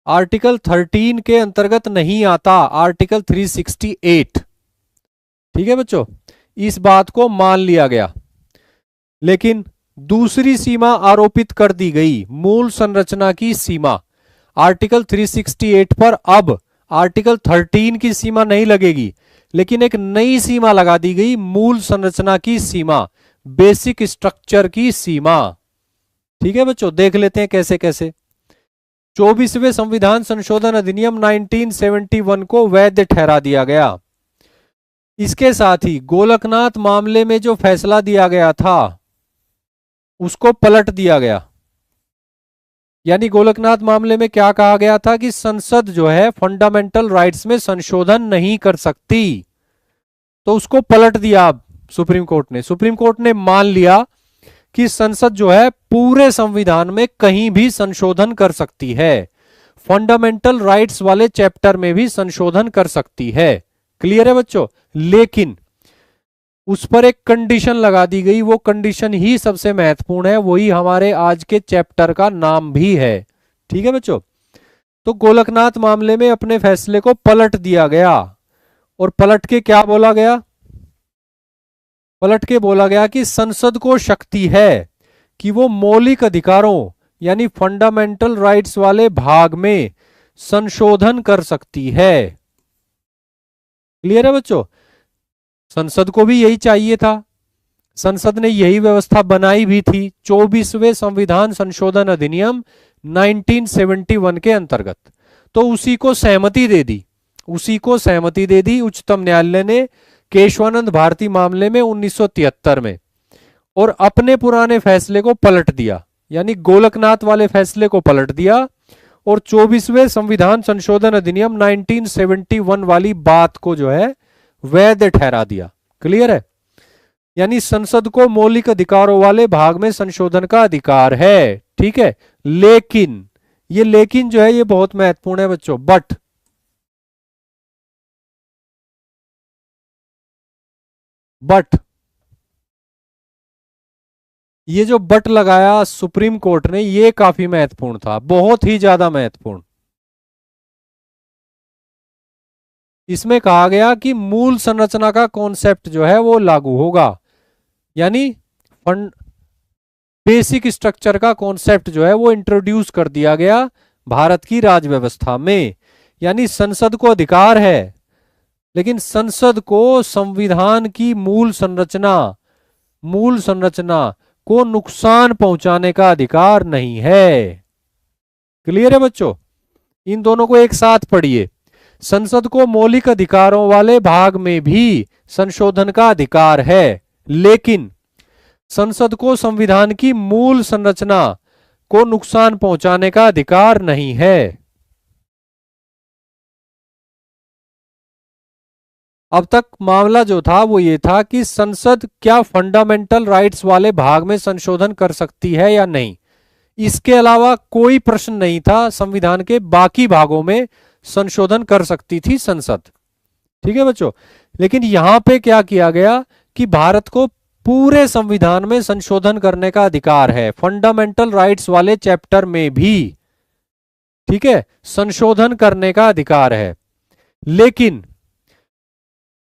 आर्टिकल 13 के अंतर्गत नहीं आता, आर्टिकल 368। ठीक है बच्चों, इस बात को मान लिया गया। लेकिन दूसरी सीमा आरोपित कर दी गई, मूल संरचना की सीमा। आर्टिकल 368 पर अब आर्टिकल 13 की सीमा नहीं लगेगी, लेकिन एक नई सीमा लगा दी गई, मूल संरचना की सीमा, बेसिक स्ट्रक्चर की सीमा। ठीक है बच्चों, देख लेते हैं कैसे कैसे। 24वें संविधान संशोधन अधिनियम 1971 को वैध ठहरा दिया गया। इसके साथ ही गोलकनाथ मामले में जो फैसला दिया गया था उसको पलट दिया गया। यानी गोलकनाथ मामले में क्या कहा गया था कि संसद जो है फंडामेंटल राइट्स में संशोधन नहीं कर सकती, तो उसको पलट दिया सुप्रीम कोर्ट ने। सुप्रीम कोर्ट ने मान लिया कि संसद जो है पूरे संविधान में कहीं भी संशोधन कर सकती है, फंडामेंटल राइट्स वाले चैप्टर में भी संशोधन कर सकती है। क्लियर है बच्चों? लेकिन उस पर एक कंडीशन लगा दी गई, वो कंडीशन ही सबसे महत्वपूर्ण है, वही हमारे आज के चैप्टर का नाम भी है। ठीक है बच्चों, तो गोलकनाथ मामले में अपने फैसले को पलट दिया गया, और पलट के क्या बोला गया? पलट के बोला गया कि संसद को शक्ति है कि वो मौलिक अधिकारों यानी फंडामेंटल राइट्स वाले भाग में संशोधन कर सकती है। क्लियर है बच्चों? संसद को भी यही चाहिए था, संसद ने यही व्यवस्था बनाई भी थी 24वें संविधान संशोधन अधिनियम 1971 के अंतर्गत। तो उसी को सहमति दे दी, उसी को सहमति दे दी उच्चतम न्यायालय ने केशवानंद भारती मामले में 1973 में, और अपने पुराने फैसले को पलट दिया, यानी गोलकनाथ वाले फैसले को पलट दिया, और 24वें संविधान संशोधन अधिनियम 1971 वाली बात को जो है वैध ठहरा दिया। क्लियर है? यानी संसद को मौलिक अधिकारों वाले भाग में संशोधन का अधिकार है। ठीक है, लेकिन ये लेकिन जो है ये बहुत महत्वपूर्ण है बच्चों। बट ये जो बट लगाया सुप्रीम कोर्ट ने, ये काफी महत्वपूर्ण था, बहुत ही ज्यादा महत्वपूर्ण। इसमें कहा गया कि मूल संरचना का कॉन्सेप्ट जो है वो लागू होगा, यानी फंड बेसिक स्ट्रक्चर का कॉन्सेप्ट जो है वो इंट्रोड्यूस कर दिया गया भारत की राज व्यवस्था में। यानी संसद को अधिकार है, लेकिन संसद को संविधान की मूल संरचना को नुकसान पहुंचाने का अधिकार नहीं है। क्लियर है बच्चों? इन दोनों को एक साथ पढ़िए। संसद को मौलिक अधिकारों वाले भाग में भी संशोधन का अधिकार है, लेकिन संसद को संविधान की मूल संरचना को नुकसान पहुंचाने का अधिकार नहीं है। अब तक मामला जो था वो ये था कि संसद क्या फंडामेंटल राइट्स वाले भाग में संशोधन कर सकती है या नहीं, इसके अलावा कोई प्रश्न नहीं था। संविधान के बाकी भागों में संशोधन कर सकती थी संसद। ठीक है बच्चों, लेकिन यहां पे क्या किया गया कि भारत को पूरे संविधान में संशोधन करने का अधिकार है, फंडामेंटल राइट्स वाले चैप्टर में भी, ठीक है, संशोधन करने का अधिकार है। लेकिन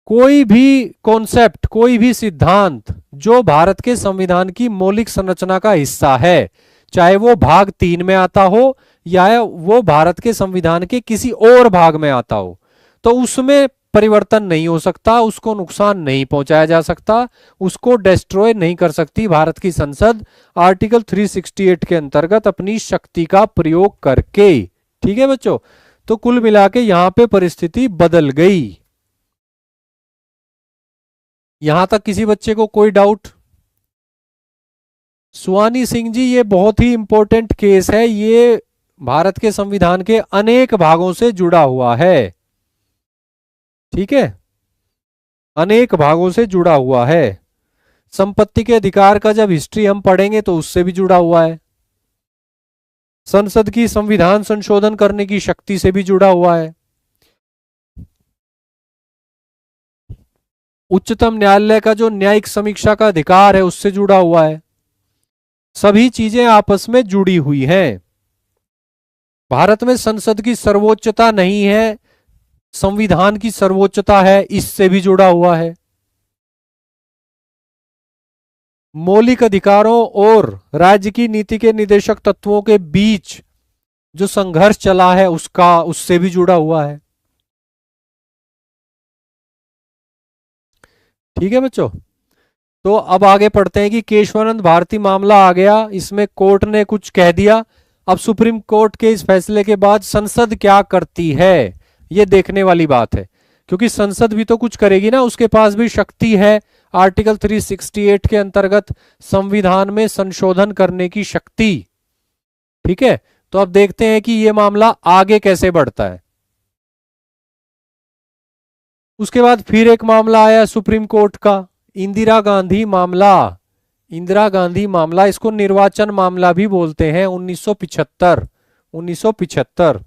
कोई भी कॉन्सेप्ट, कोई भी सिद्धांत जो भारत के संविधान की मौलिक संरचना का हिस्सा है, चाहे वो भाग 3 में आता हो या वो भारत के संविधान के किसी और भाग में आता हो, तो उसमें परिवर्तन नहीं हो सकता, उसको नुकसान नहीं पहुंचाया जा सकता, उसको डिस्ट्रॉय नहीं कर सकती भारत की संसद आर्टिकल 368 के अंतर्गत अपनी शक्ति का प्रयोग करके। ठीक है बच्चों, तो कुल मिला के यहां पे परिस्थिति बदल गई। यहां तक किसी बच्चे को कोई डाउट? सुहानी सिंह जी, ये बहुत ही इंपॉर्टेंट केस है, ये भारत के संविधान के अनेक भागों से जुड़ा हुआ है। ठीक है, अनेक भागों से जुड़ा हुआ है। संपत्ति के अधिकार का जब हिस्ट्री हम पढ़ेंगे तो उससे भी जुड़ा हुआ है, संसद की संविधान संशोधन करने की शक्ति से भी जुड़ा हुआ है, उच्चतम न्यायालय का जो न्यायिक समीक्षा का अधिकार है उससे जुड़ा हुआ है। सभी चीजें आपस में जुड़ी हुई हैं। भारत में संसद की सर्वोच्चता नहीं है, संविधान की सर्वोच्चता है, इससे भी जुड़ा हुआ है। मौलिक अधिकारों और राज्य की नीति के निदेशक तत्वों के बीच जो संघर्ष चला है उससे भी जुड़ा हुआ है। ठीक है बच्चों, तो अब आगे पढ़ते हैं कि केशवानंद भारती मामला आ गया, इसमें कोर्ट ने कुछ कह दिया। अब सुप्रीम कोर्ट के इस फैसले के बाद संसद क्या करती है ये देखने वाली बात है, क्योंकि संसद भी तो कुछ करेगी ना, उसके पास भी शक्ति है आर्टिकल 368 के अंतर्गत संविधान में संशोधन करने की शक्ति। ठीक है, तो अब देखते हैं कि यह मामला आगे कैसे बढ़ता है। उसके बाद फिर एक मामला आया सुप्रीम कोर्ट का, इंदिरा गांधी मामला। इंदिरा गांधी मामला, इसको निर्वाचन मामला भी बोलते हैं, 1975।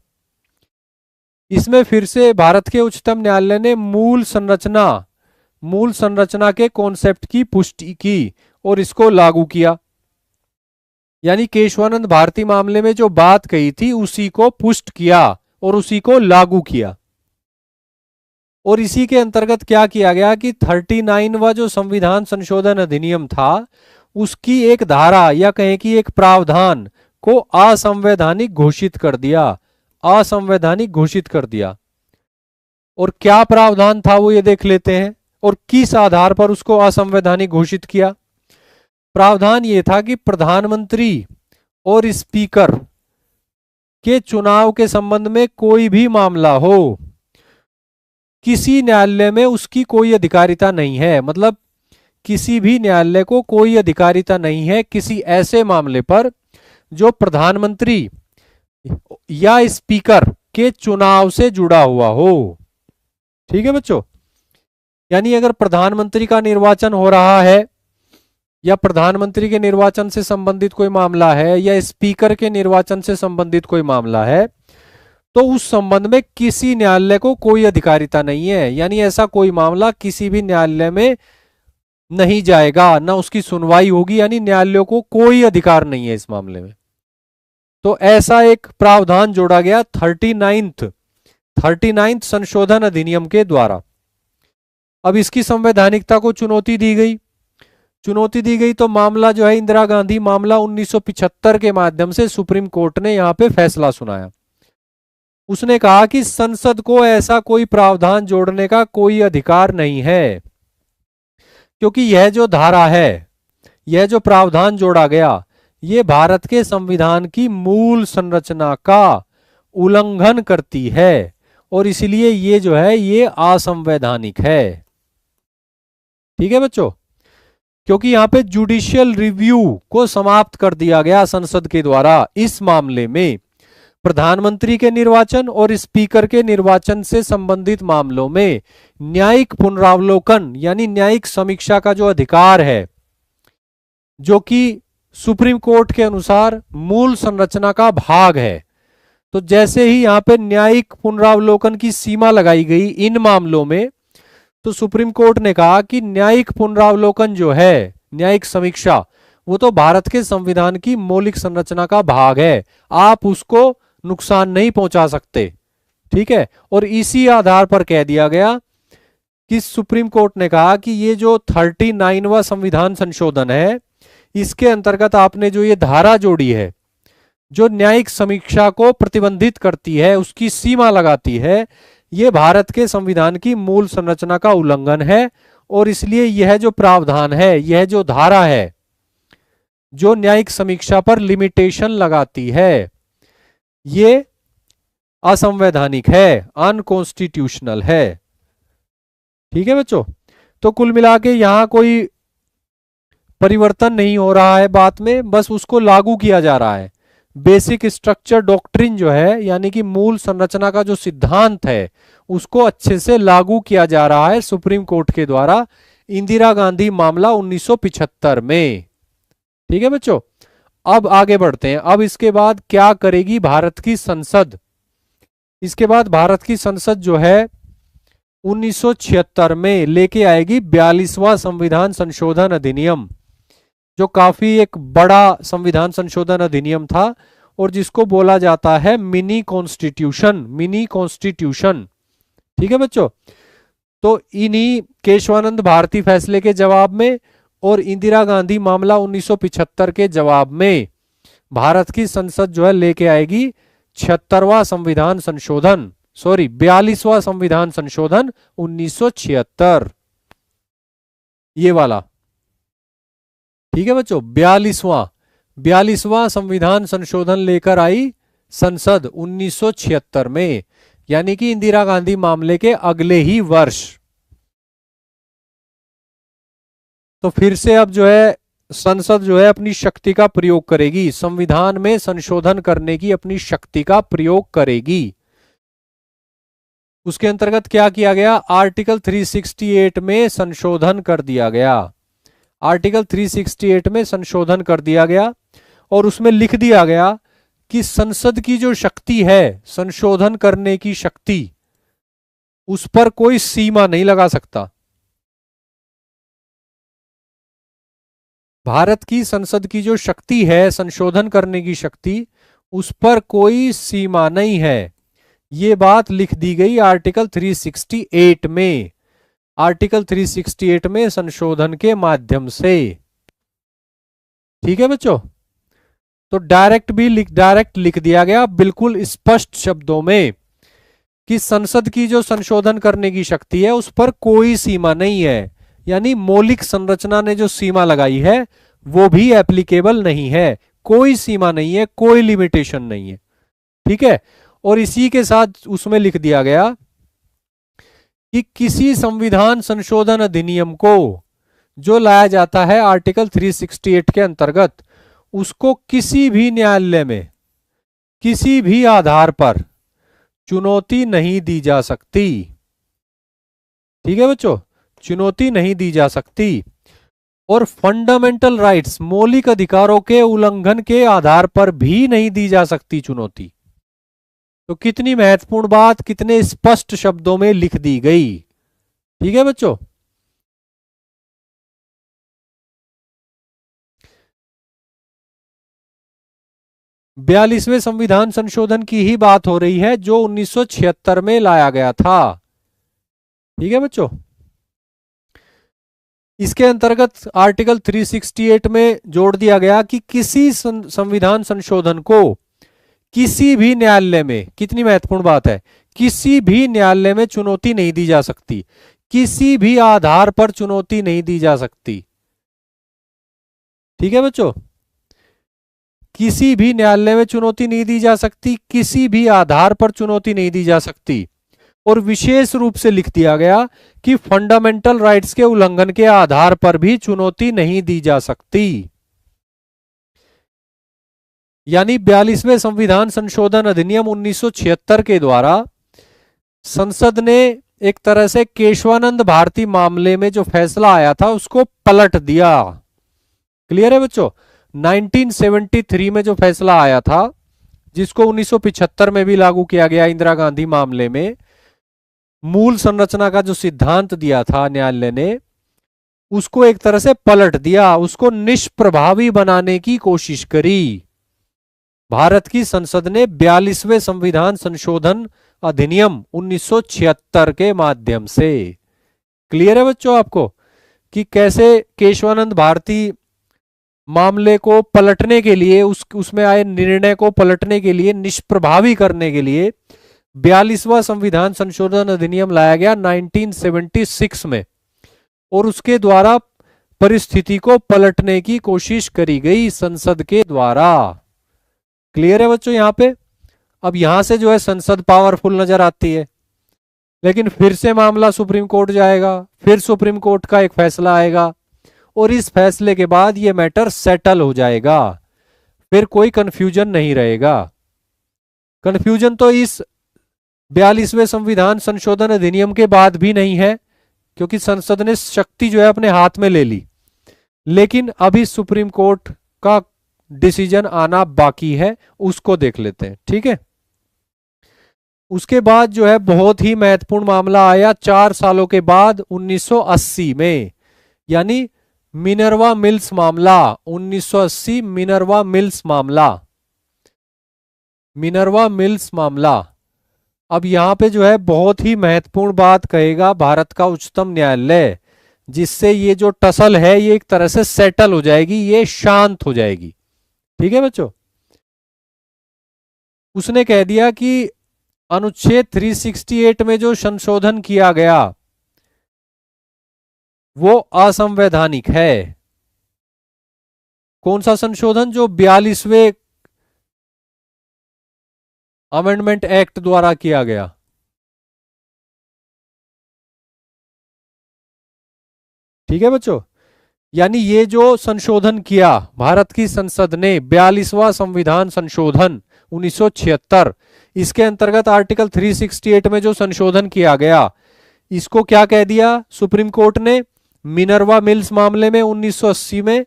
इसमें फिर से भारत के उच्चतम न्यायालय ने मूल संरचना के कॉन्सेप्ट की पुष्टि की और इसको लागू किया। यानी केशवानंद भारती मामले में जो बात कही थी उसी को पुष्ट किया और उसी को लागू किया। और इसी के अंतर्गत क्या किया गया कि 39वां जो संविधान संशोधन अधिनियम था उसकी एक धारा या कहें कि एक प्रावधान को असंवैधानिक घोषित कर दिया, असंवैधानिक घोषित कर दिया। और क्या प्रावधान था वो ये देख लेते हैं और किस आधार पर उसको असंवैधानिक घोषित किया। प्रावधान ये था कि प्रधानमंत्री और स्पीकर के चुनाव के संबंध में कोई भी मामला हो, किसी न्यायालय में उसकी कोई अधिकारिता नहीं है। मतलब किसी भी न्यायालय को कोई अधिकारिता नहीं है किसी ऐसे मामले पर जो प्रधानमंत्री या स्पीकर के चुनाव से जुड़ा हुआ हो। ठीक है बच्चों, यानी अगर प्रधानमंत्री का निर्वाचन हो रहा है या प्रधानमंत्री के निर्वाचन से संबंधित कोई मामला है या स्पीकर के निर्वाचन से संबंधित कोई मामला है, तो उस संबंध में किसी न्यायालय को कोई अधिकारिता नहीं है। यानी ऐसा कोई मामला किसी भी न्यायालय में नहीं जाएगा, ना उसकी सुनवाई होगी, यानी न्यायालयों को कोई अधिकार नहीं है इस मामले में। तो ऐसा एक प्रावधान जोड़ा गया 39th संशोधन अधिनियम के द्वारा। अब इसकी संवैधानिकता को चुनौती दी गई तो मामला जो है इंदिरा गांधी मामला 1975 के माध्यम से सुप्रीम कोर्ट ने यहां पे फैसला सुनाया। उसने कहा कि संसद को ऐसा कोई प्रावधान जोड़ने का कोई अधिकार नहीं है, क्योंकि यह जो धारा है, यह जो प्रावधान जोड़ा गया, यह भारत के संविधान की मूल संरचना का उल्लंघन करती है और इसलिए ये जो है ये असंवैधानिक है। ठीक है बच्चों, क्योंकि यहां पे जुडिशियल रिव्यू को समाप्त कर दिया गया संसद के द्वारा। इस मामले में प्रधानमंत्री के निर्वाचन और स्पीकर के निर्वाचन से संबंधित मामलों में न्यायिक पुनरावलोकन यानी न्यायिक समीक्षा का जो अधिकार है, जो कि सुप्रीम कोर्ट के अनुसार मूल संरचना का भाग है, तो जैसे ही यहां पे न्यायिक पुनरावलोकन की सीमा लगाई गई इन मामलों में, तो सुप्रीम कोर्ट ने कहा कि न्यायिक पुनरावलोकन जो है, न्यायिक समीक्षा, वो तो भारत के संविधान की मौलिक संरचना का भाग है, आप उसको नुकसान नहीं पहुंचा सकते। ठीक है, और इसी आधार पर कह दिया गया कि सुप्रीम कोर्ट ने कहा कि ये जो 39वां संविधान संशोधन है, इसके अंतर्गत आपने जो ये धारा जोड़ी है जो न्यायिक समीक्षा को प्रतिबंधित करती है, उसकी सीमा लगाती है, ये भारत के संविधान की मूल संरचना का उल्लंघन है और इसलिए यह जो प्रावधान है, यह जो धारा है जो न्यायिक समीक्षा पर लिमिटेशन लगाती है, ये असंवैधानिक है, अनकॉन्स्टिट्यूशनल है। ठीक है बच्चों, तो कुल मिला के यहां कोई परिवर्तन नहीं हो रहा है बात में, बस उसको लागू किया जा रहा है। बेसिक स्ट्रक्चर डॉक्ट्रिन जो है, यानी कि मूल संरचना का जो सिद्धांत है, उसको अच्छे से लागू किया जा रहा है सुप्रीम कोर्ट के द्वारा इंदिरा गांधी मामला 1975 में। ठीक है बच्चों, अब आगे बढ़ते हैं। अब इसके बाद क्या करेगी भारत की संसद? इसके बाद भारत की संसद जो है 1976 में लेके आएगी 42वां संविधान संशोधन अधिनियम, जो काफी एक बड़ा संविधान संशोधन अधिनियम था और जिसको बोला जाता है मिनी कॉन्स्टिट्यूशन। मिनी कॉन्स्टिट्यूशन, ठीक है बच्चों। तो इन्हीं केशवानंद भारती फैसले के जवाब में और इंदिरा गांधी मामला 1975 के जवाब में भारत की संसद जो है लेके आएगी 76वां संविधान संशोधन, सॉरी 42वां संविधान संशोधन 1976, ये वाला, ठीक है बच्चों। 42वां संविधान संशोधन लेकर आई संसद 1976 में, यानी कि इंदिरा गांधी मामले के अगले ही वर्ष। तो फिर से अब जो है संसद जो है अपनी शक्ति का प्रयोग करेगी, संविधान में संशोधन करने की अपनी शक्ति का प्रयोग करेगी। उसके अंतर्गत क्या किया गया, आर्टिकल 368 में संशोधन कर दिया गया। आर्टिकल 368 में संशोधन कर दिया गया और उसमें लिख दिया गया कि संसद की जो शक्ति है, संशोधन करने की शक्ति, उस पर कोई सीमा नहीं लगा सकता। भारत की संसद की जो शक्ति है, संशोधन करने की शक्ति, उस पर कोई सीमा नहीं है। ये बात लिख दी गई आर्टिकल 368 में, आर्टिकल 368 में संशोधन के माध्यम से, ठीक है बच्चों। तो डायरेक्ट लिख दिया गया बिल्कुल स्पष्ट शब्दों में कि संसद की जो संशोधन करने की शक्ति है उस पर कोई सीमा नहीं है, यानी मौलिक संरचना ने जो सीमा लगाई है वो भी एप्लीकेबल नहीं है, कोई सीमा नहीं है, कोई लिमिटेशन नहीं है, ठीक है। और इसी के साथ उसमें लिख दिया गया कि किसी संविधान संशोधन अधिनियम को जो लाया जाता है आर्टिकल 368 के अंतर्गत, उसको किसी भी न्यायालय में किसी भी आधार पर चुनौती नहीं दी जा सकती, ठीक है बच्चों, चुनौती नहीं दी जा सकती। और फंडामेंटल राइट्स, मौलिक अधिकारों के उल्लंघन के आधार पर भी नहीं दी जा सकती चुनौती। तो कितनी महत्वपूर्ण बात कितने स्पष्ट शब्दों में लिख दी गई, ठीक है बच्चों। बयालीसवें संविधान संशोधन की ही बात हो रही है जो 1976 में लाया गया था, ठीक है बच्चों। इसके अंतर्गत आर्टिकल 368 में जोड़ दिया गया कि किसी संविधान संशोधन को किसी भी न्यायालय में, कितनी महत्वपूर्ण बात है, किसी भी न्यायालय में चुनौती नहीं दी जा सकती, किसी भी आधार पर चुनौती नहीं दी जा सकती, ठीक है बच्चों। किसी भी न्यायालय में चुनौती नहीं दी जा सकती, किसी भी आधार पर चुनौती नहीं दी जा सकती। और विशेष रूप से लिख दिया गया कि फंडामेंटल राइट्स के उल्लंघन के आधार पर भी चुनौती नहीं दी जा सकती। यानी 42वें संविधान संशोधन अधिनियम 1976 के द्वारा संसद ने एक तरह से केशवानंद भारती मामले में जो फैसला आया था उसको पलट दिया। क्लियर है बच्चों। 1973 में जो फैसला आया था, जिसको 1975 में भी लागू किया गया इंदिरा गांधी मामले में, मूल संरचना का जो सिद्धांत दिया था न्यायालय ने, उसको एक तरह से पलट दिया, उसको निष्प्रभावी बनाने की कोशिश करी। भारत की संसद ने 42वें संविधान संशोधन अधिनियम 1976 के माध्यम से। क्लियर है बच्चों आपको कि कैसे केशवानंद भारती मामले को पलटने के लिए, उसमें आए निर्णय को पलटने के लिए, निष्प्रभावी करने के लिए 42वां संविधान संशोधन अधिनियम लाया गया 1976 में, और उसके द्वारा परिस्थिति को पलटने की कोशिश करी गई संसद के द्वारा। क्लियर है बच्चों यहां पे। अब यहां से जो है संसद पावरफुल नजर आती है, लेकिन फिर से मामला सुप्रीम कोर्ट जाएगा, फिर सुप्रीम कोर्ट का एक फैसला आएगा और इस फैसले के बाद ये मैटर सेटल हो जाएगा, फिर कोई कंफ्यूजन नहीं रहेगा। कंफ्यूजन तो इस 42वें संविधान संशोधन अधिनियम के बाद भी नहीं है, क्योंकि संसद ने शक्ति जो है अपने हाथ में ले ली, लेकिन अभी सुप्रीम कोर्ट का डिसीजन आना बाकी है, उसको देख लेते हैं, ठीक है। उसके बाद जो है बहुत ही महत्वपूर्ण मामला आया 4 सालों के बाद 1980 में, यानी मिनर्वा मिल्स मामला। 1980 मिनर्वा मिल्स मामला। मिनर्वा मिल्स मामला। अब यहां पे जो है बहुत ही महत्वपूर्ण बात कहेगा भारत का उच्चतम न्यायालय, जिससे ये जो टसल है ये एक तरह से सेटल हो जाएगी, ये शांत हो जाएगी। ठीक है बच्चों, उसने कह दिया कि अनुच्छेद 368 में जो संशोधन किया गया वो असंवैधानिक है। कौन सा संशोधन? जो 42वें अमेंडमेंट एक्ट द्वारा किया गया। ठीक है बच्चों, यानी ये जो संशोधन किया भारत की संसद ने, 42वां संविधान संशोधन 1976, इसके अंतर्गत आर्टिकल 368 में जो संशोधन किया गया, इसको क्या कह दिया सुप्रीम कोर्ट ने मिनर्वा मिल्स मामले में 1980 में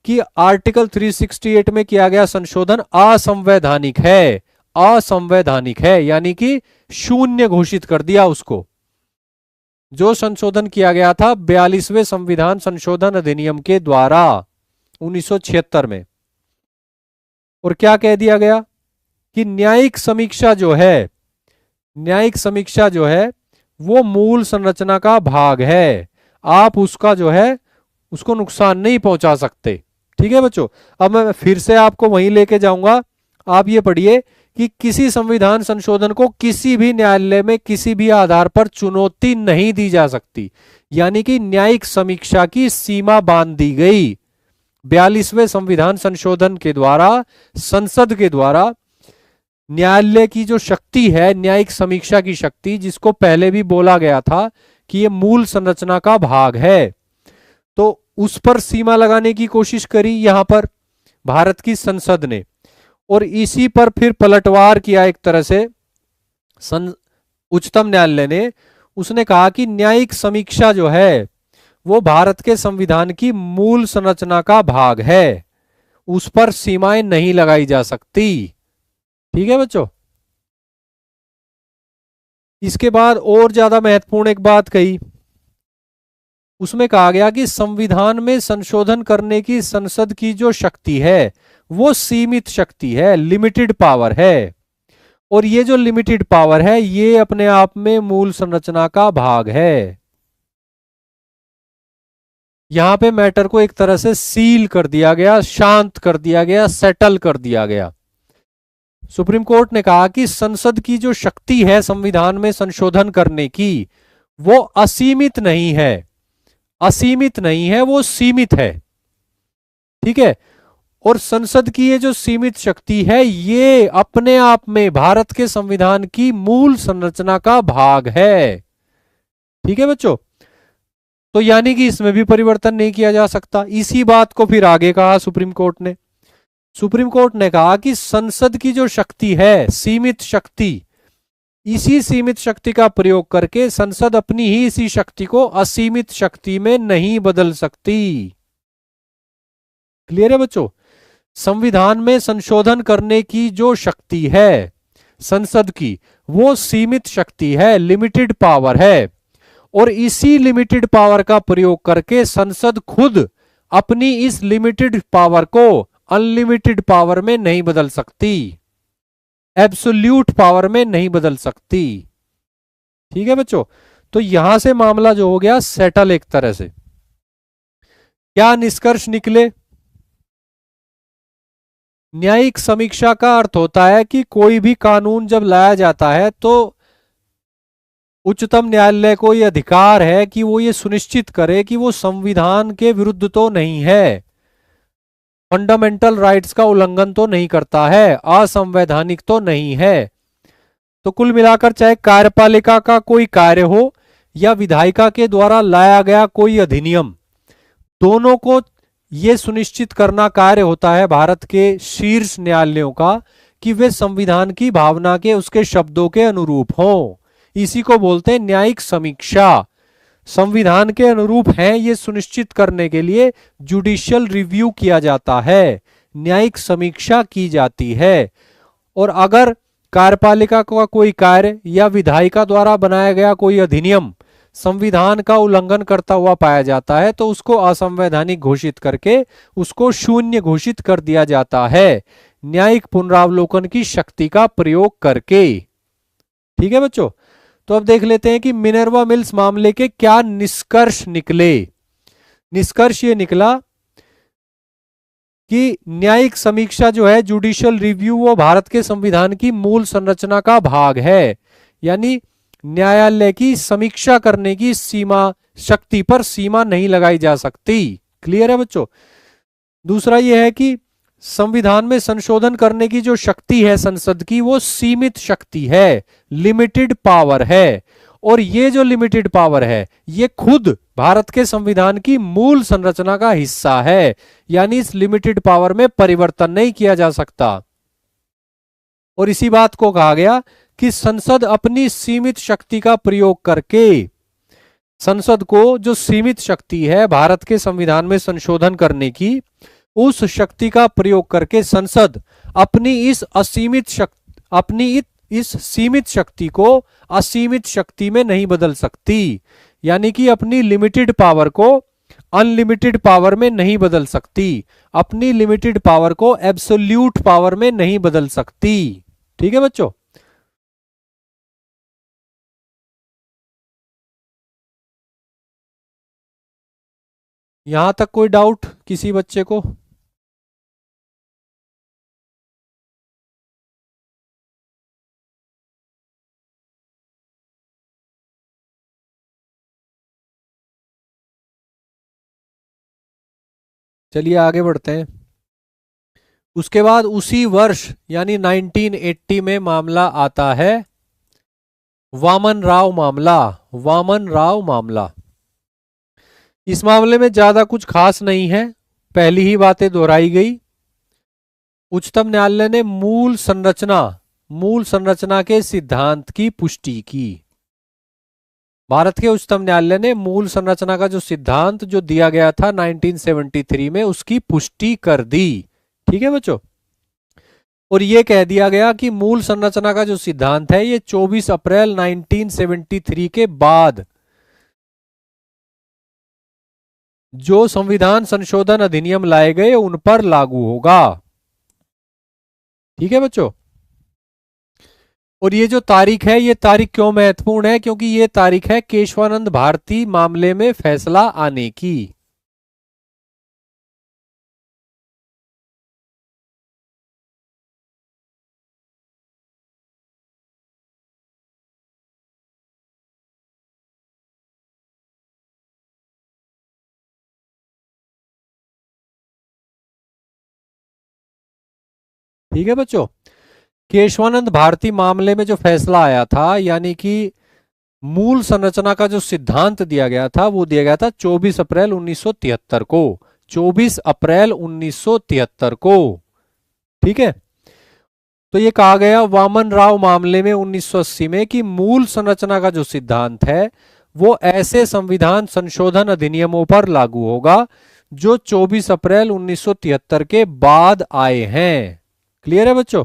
कि आर्टिकल 368 में किया गया संशोधन असंवैधानिक है। असंवैधानिक है यानी कि शून्य घोषित कर दिया उसको। जो संशोधन किया गया था 42वें संविधान संशोधन अधिनियम के द्वारा 1976 में। और क्या कह दिया गया कि न्यायिक समीक्षा जो है, न्यायिक समीक्षा जो है वो मूल संरचना का भाग है, आप उसका जो है उसको नुकसान नहीं पहुंचा सकते। ठीक है बच्चों, अब मैं फिर से आपको वहीं लेके जाऊंगा। आप ये पढ़िए कि किसी संविधान संशोधन को किसी भी न्यायालय में किसी भी आधार पर चुनौती नहीं दी जा सकती, यानी कि न्यायिक समीक्षा की सीमा बांध दी गई 42वें संविधान संशोधन के द्वारा। संसद के द्वारा न्यायालय की जो शक्ति है, न्यायिक समीक्षा की शक्ति, जिसको पहले भी बोला गया था कि ये मूल संरचना का भाग है, तो उस पर सीमा लगाने की कोशिश करी यहां पर भारत की संसद ने, और इसी पर फिर पलटवार किया एक तरह से उच्चतम न्यायालय ने। उसने कहा कि न्यायिक समीक्षा जो है वो भारत के संविधान की मूल संरचना का भाग है, उस पर सीमाएं नहीं लगाई जा सकती। ठीक है बच्चों, इसके बाद और ज्यादा महत्वपूर्ण एक बात कही, उसमें कहा गया कि संविधान में संशोधन करने की संसद की जो शक्ति है वो सीमित शक्ति है, लिमिटेड पावर है, और ये जो लिमिटेड पावर है ये अपने आप में मूल संरचना का भाग है। यहां पे मैटर को एक तरह से सील कर दिया गया, शांत कर दिया गया, सेटल कर दिया गया। सुप्रीम कोर्ट ने कहा कि संसद की जो शक्ति है संविधान में संशोधन करने की वो असीमित नहीं है, असीमित नहीं है, वो सीमित है। ठीक है, और संसद की ये जो सीमित शक्ति है ये अपने आप में भारत के संविधान की मूल संरचना का भाग है। ठीक है बच्चों, तो यानी कि इसमें भी परिवर्तन नहीं किया जा सकता। इसी बात को फिर आगे कहा सुप्रीम कोर्ट ने। सुप्रीम कोर्ट ने कहा कि संसद की जो शक्ति है, सीमित शक्ति, इसी सीमित शक्ति का प्रयोग करके संसद अपनी ही इसी शक्ति को असीमित शक्ति में नहीं बदल सकती। क्लियर है बच्चों, संविधान में संशोधन करने की जो शक्ति है संसद की वो सीमित शक्ति है, लिमिटेड पावर है, और इसी लिमिटेड पावर का प्रयोग करके संसद खुद अपनी इस लिमिटेड पावर को अनलिमिटेड पावर में नहीं बदल सकती, एब्सोल्यूट पावर में नहीं बदल सकती। ठीक है बच्चों, तो यहां से मामला जो हो गया सेटल एक तरह से। क्या निष्कर्ष निकले? न्यायिक समीक्षा का अर्थ होता है कि कोई भी कानून जब लाया जाता है तो उच्चतम न्यायालय को यह अधिकार है कि वो ये सुनिश्चित करे कि वो संविधान के विरुद्ध तो नहीं है, फंडामेंटल राइट्स का उल्लंघन तो नहीं करता है, असंवैधानिक तो नहीं है। तो कुल मिलाकर चाहे कार्यपालिका का कोई कार्य हो या विधायिका के द्वारा लाया गया कोई अधिनियम, दोनों को यह सुनिश्चित करना कार्य होता है भारत के शीर्ष न्यायालयों का कि वे संविधान की भावना के, उसके शब्दों के अनुरूप हों। इसी को बोलते हैं न्यायिक समीक्षा। संविधान के अनुरूप हैं ये सुनिश्चित करने के लिए जुडिशियल रिव्यू किया जाता है, न्यायिक समीक्षा की जाती है। और अगर कार्यपालिका का कोई कार्य या विधायिका द्वारा बनाया गया कोई अधिनियम संविधान का उल्लंघन करता हुआ पाया जाता है तो उसको असंवैधानिक घोषित करके उसको शून्य घोषित कर दिया जाता है। न्यायिक पुनरावलोकन की शक्ति का प्रयोग करके। ठीक है बच्चों, तो अब देख लेते हैं कि मिनर्वा मिल्स मामले के क्या निष्कर्ष निकले। निष्कर्ष ये निकला कि न्यायिक समीक्षा जो है, जुडिशियल रिव्यू, वो भारत के संविधान की मूल संरचना का भाग है। यानी न्यायालय की समीक्षा करने की सीमा, शक्ति पर सीमा नहीं लगाई जा सकती। क्लियर है बच्चों। दूसरा यह है कि संविधान में संशोधन करने की जो शक्ति है संसद की, वो सीमित शक्ति है, लिमिटेड पावर है। और ये जो लिमिटेड पावर है, ये खुद भारत के संविधान की मूल संरचना का हिस्सा है। यानी इस लिमिटेड पावर में परिवर्तन नहीं किया जा सकता। और इसी बात को कहा गया कि संसद अपनी सीमित शक्ति का प्रयोग करके, संसद को जो सीमित शक्ति है भारत के संविधान में संशोधन करने की, उस शक्ति का प्रयोग करके संसद अपनी इस असीमित शक्ति, अपनी इस सीमित शक्ति को असीमित शक्ति में नहीं बदल सकती। यानी कि अपनी लिमिटेड पावर को अनलिमिटेड पावर में नहीं बदल सकती, अपनी लिमिटेड पावर को एब्सोल्यूट पावर में नहीं बदल सकती। ठीक है बच्चों। यहां तक कोई डाउट किसी बच्चे को? चलिए आगे बढ़ते हैं। उसके बाद उसी वर्ष यानी 1980 में मामला आता है वामन राव मामला। वामन राव मामला, इस मामले में ज्यादा कुछ खास नहीं है, पहली ही बातें दोहराई गई। उच्चतम न्यायालय ने मूल संरचना के सिद्धांत की पुष्टि की। भारत के उच्चतम न्यायालय ने मूल संरचना का जो सिद्धांत जो दिया गया था 1973 में, उसकी पुष्टि कर दी। ठीक है बच्चों। और यह कह दिया गया कि मूल संरचना का जो सिद्धांत है, ये 24 अप्रैल 1973 के बाद जो संविधान संशोधन अधिनियम लाए गए उन पर लागू होगा। ठीक है बच्चों। और ये जो तारीख है, ये तारीख क्यों महत्वपूर्ण है? क्योंकि ये तारीख है केशवानंद भारती मामले में फैसला आने की। ठीक है बच्चों। केशवानंद भारती मामले में जो फैसला आया था, यानी कि मूल संरचना का जो सिद्धांत दिया गया था, वो दिया गया था 24 अप्रैल 1973 को। 24 अप्रैल 1973 को। ठीक है। तो ये कहा गया वामन राव मामले में 1980 में कि मूल संरचना का जो सिद्धांत है, वो ऐसे संविधान संशोधन अधिनियमों पर लागू होगा जो 24 अप्रैल 1973 के बाद आए हैं। क्लियर है बच्चों।